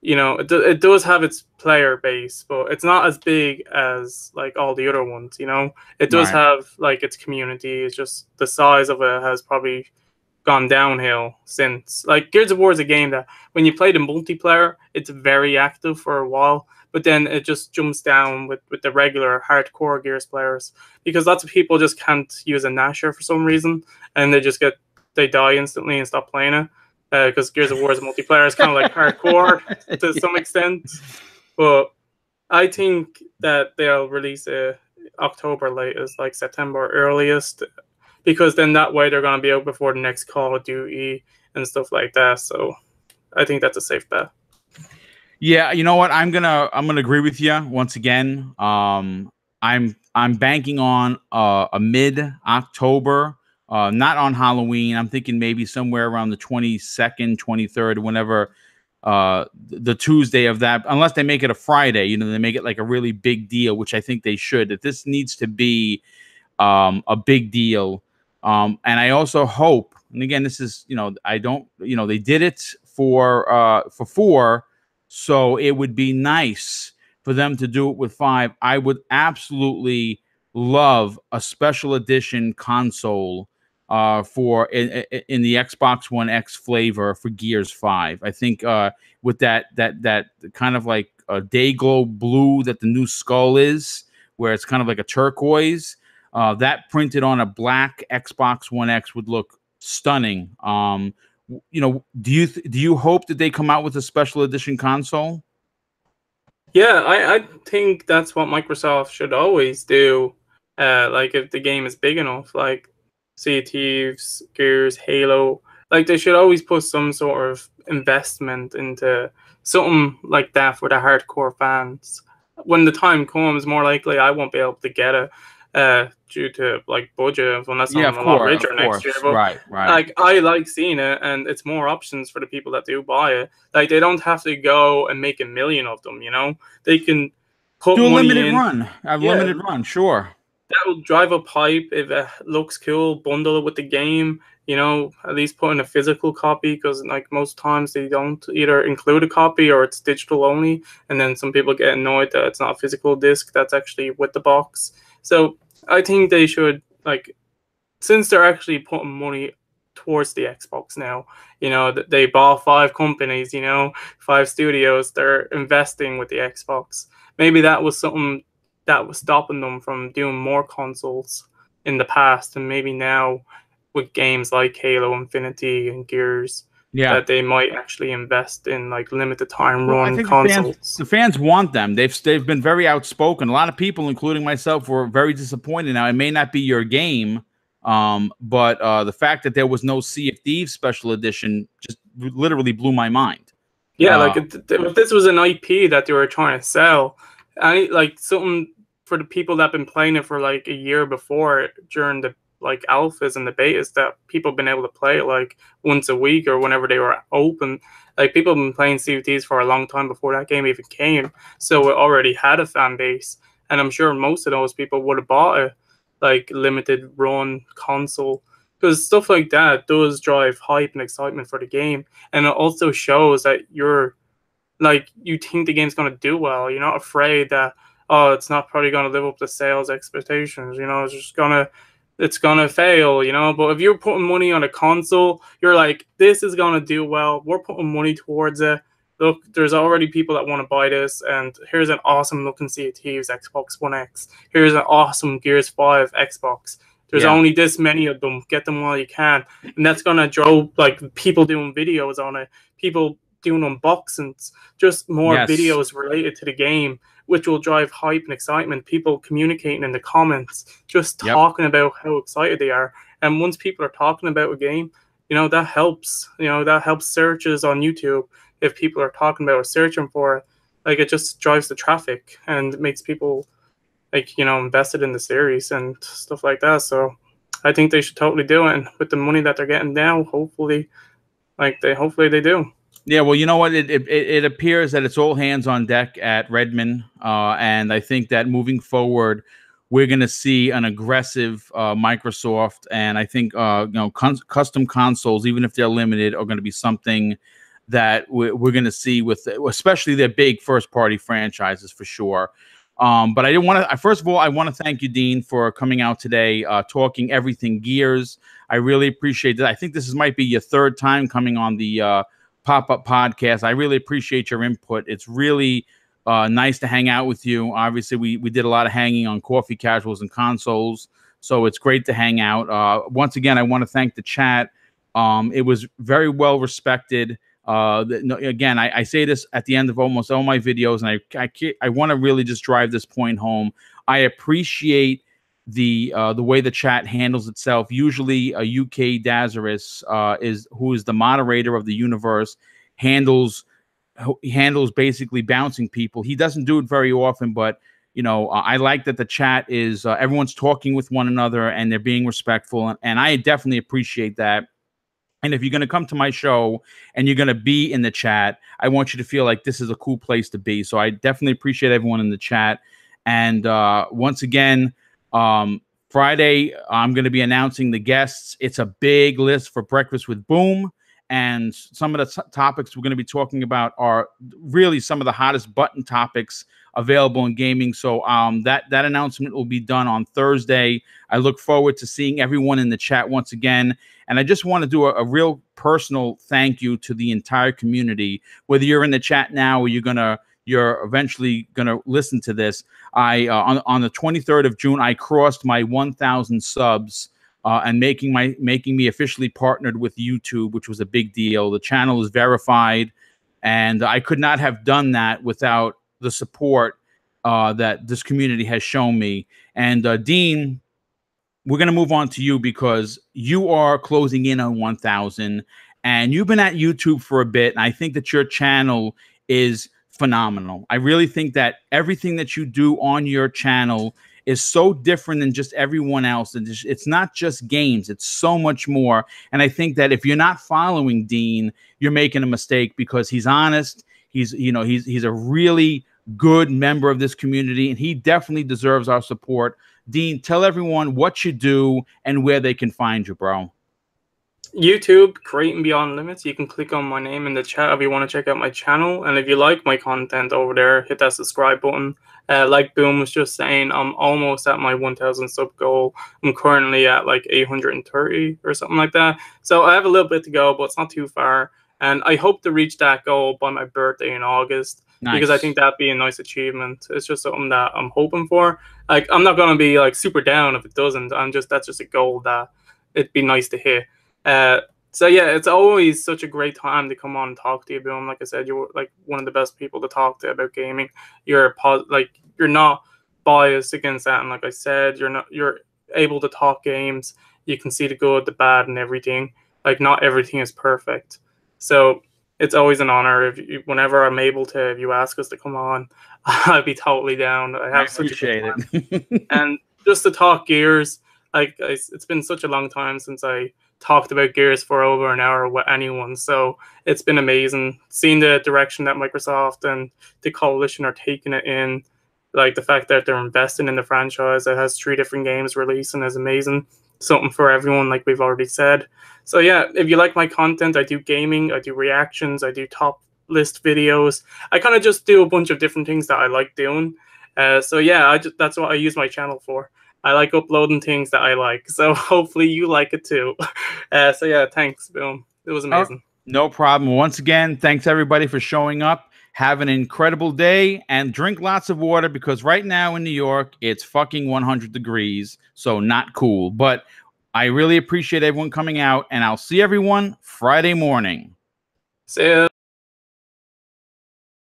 It does have its player base, but it's not as big as like all the other ones. It does Right. have like its community. It's just the size of it has probably gone downhill since. Like Gears of War is a game that when you play the multiplayer, it's very active for a while, but then it just jumps down with the regular hardcore Gears players because lots of people just can't use a Nasher for some reason, and they die instantly and stop playing it because Gears of War's multiplayer is kind of like hardcore to some extent. But I think that they'll release it October latest, like September earliest, because then that way they're going to be out before the next Call of Duty and stuff like that. So I think that's a safe bet. Yeah, you know what? I'm gonna agree with you once again. I'm banking on a mid October, not on Halloween. I'm thinking maybe somewhere around the 22nd, 23rd, whenever the Tuesday of that, unless they make it a Friday. They make it like a really big deal, which I think they should. That this needs to be a big deal. And I also hope, and again, this is, I don't, they did it for 4, so it would be nice for them to do it with 5. I would absolutely love a special edition console for in the Xbox One X flavor for Gears 5. I think with that kind of like a day glow blue that the new skull is, where it's kind of like a turquoise. That printed on a black Xbox One X would look stunning. Do you hope that they come out with a special edition console? Yeah, I think that's what Microsoft should always do. Like if the game is big enough, like Sea of Thieves, Gears, Halo, like they should always put some sort of investment into something like that for the hardcore fans. When the time comes, more likely I won't be able to get it due to like budget unless Yeah, I'm of a lot course, richer next year. But right. like I like seeing it, and it's more options for the people that do buy it. Like they don't have to go and make a million of them. They can put Do a money limited in. run. A Yeah, limited run, sure. that will drive up hype if it looks cool. Bundle it with the game. At least put in a physical copy because like most times they don't either include a copy or it's digital only, and then some people get annoyed that it's not a physical disc that's actually with the box. So I think they should, like, since they're actually putting money towards the Xbox now, that they bought 5 companies, 5 studios, they're investing with the Xbox. Maybe that was something that was stopping them from doing more consoles in the past, and maybe now with games like Halo Infinity and Gears, Yeah. that they might actually invest in like limited time Well, I run think consoles. the fans want them. They've been very outspoken. A lot of people, including myself, were very disappointed. Now, it may not be your game, but the fact that there was no Sea of Thieves special edition just literally blew my mind. Yeah, like if this was an IP that they were trying to sell, like something for the people that have been playing it for like a year before during the like alphas and the betas, that people have been able to play it like once a week or whenever they were open. Like people have been playing CFTs for a long time before that game even came, so it already had a fan base, and I'm sure most of those people would have bought a like limited run console, because stuff like that does drive hype and excitement for the game, and it also shows that you think the game's going to do well. You're not afraid that, oh, it's not probably going to live up to sales expectations. It's gonna fail. But if you're putting money on a console, you're like, this is gonna do well. We're putting money towards it. Look, there's already people that want to buy this, and here's an awesome looking Sea of Thieves Xbox One X. Here's an awesome Gears 5 Xbox. There's only this many of them. Get them while you can, and that's gonna draw like people doing videos on it, people doing unboxings, just more videos related to the game, which will drive hype and excitement. People communicating in the comments, just talking about how excited they are. And once people are talking about a game, that helps. That helps searches on YouTube. If people are talking about or searching for it, like it just drives the traffic and makes people invested in the series and stuff like that. So I think they should totally do it. And with the money that they're getting now, hopefully they do. Yeah, well, you know what? It appears that it's all hands on deck at Redmond, and I think that moving forward, we're going to see an aggressive Microsoft. And I think custom consoles, even if they're limited, are going to be something that we're going to see with, especially their big first party franchises for sure. But I didn't want to. First of all, I want to thank you, Dean, for coming out today, talking everything Gears. I really appreciate that. I think this might be your third time coming on the Pop-Up Podcast. I really appreciate your input. It's really nice to hang out with you. Obviously, we did a lot of hanging on Coffee Casuals and Consoles, so it's great to hang out. Once again, I want to thank the chat. It was very well respected. Again, I say this at the end of almost all my videos, and I want to really just drive this point home. I appreciate the way the chat handles itself. Usually, UK Dazaris who is the moderator of the universe, handles basically bouncing people. He doesn't do it very often, but I like that the chat is everyone's talking with one another and they're being respectful, and I definitely appreciate that. And if you're going to come to my show and you're going to be in the chat, I want you to feel like this is a cool place to be. So I definitely appreciate everyone in the chat. And once again, Friday, I'm going to be announcing the guests. It's a big list for Breakfast with Boom. And some of the topics we're going to be talking about are really some of the hottest button topics available in gaming. So that announcement will be done on Thursday. I look forward to seeing everyone in the chat once again. And I just want to do a real personal thank you to the entire community, whether you're in the chat now or you're eventually gonna listen to this. On the 23rd of June, I crossed my 1,000 subs. And making me officially partnered with YouTube, which was a big deal. The channel is verified, and I could not have done that without the support that this community has shown me. And Dean, we're going to move on to you because you are closing in on 1,000, and you've been at YouTube for a bit, and I think that your channel is phenomenal. I really think that everything that you do on your channel is so different than just everyone else. And it's not just games, it's so much more. And I think that if you're not following Dean, you're making a mistake, because he's honest. He's a really good member of this community, and he definitely deserves our support. Dean, tell everyone what you do and where they can find you, bro. YouTube, Creating Beyond Limits. You can click on my name in the chat if you want to check out my channel. And if you like my content over there, hit that subscribe button. Like Boom was just saying, I'm almost at my 1,000 sub goal. I'm currently at like 830 or something like that. So I have a little bit to go, but it's not too far. And I hope to reach that goal by my birthday in August. Nice. Because I think that'd be a nice achievement. It's just something that I'm hoping for. Like, I'm not going to be like super down if it doesn't. That's just a goal that it'd be nice to hit. So yeah, it's always such a great time to come on and talk to you, Boom. Like I said, you're like one of the best people to talk to about gaming. You're not biased against that, and like I said, you're able to talk games. You can see the good, the bad, and everything. Like, not everything is perfect. So it's always an honor whenever I'm able to. If you ask us to come on, I'd be totally down. I appreciate it. And just to talk Gears, like, it's been such a long time since I talked about Gears for over an hour with anyone, so it's been amazing seeing the direction that Microsoft and the coalition are taking it in. Like, the fact that they're investing in the franchise that has 3 different games releasing is amazing. Something for everyone, like we've already said. So yeah, if you like my content, I do gaming, I do reactions, I do top list videos. I kind of just do a bunch of different things that I like doing. So yeah, that's what I use my channel for. I like uploading things that I like, so hopefully you like it too. So yeah, thanks, Boom. It was amazing. No problem. Once again, thanks everybody for showing up. Have an incredible day and drink lots of water, because right now in New York, it's fucking 100 degrees, so not cool. But I really appreciate everyone coming out, and I'll see everyone Friday morning. See ya.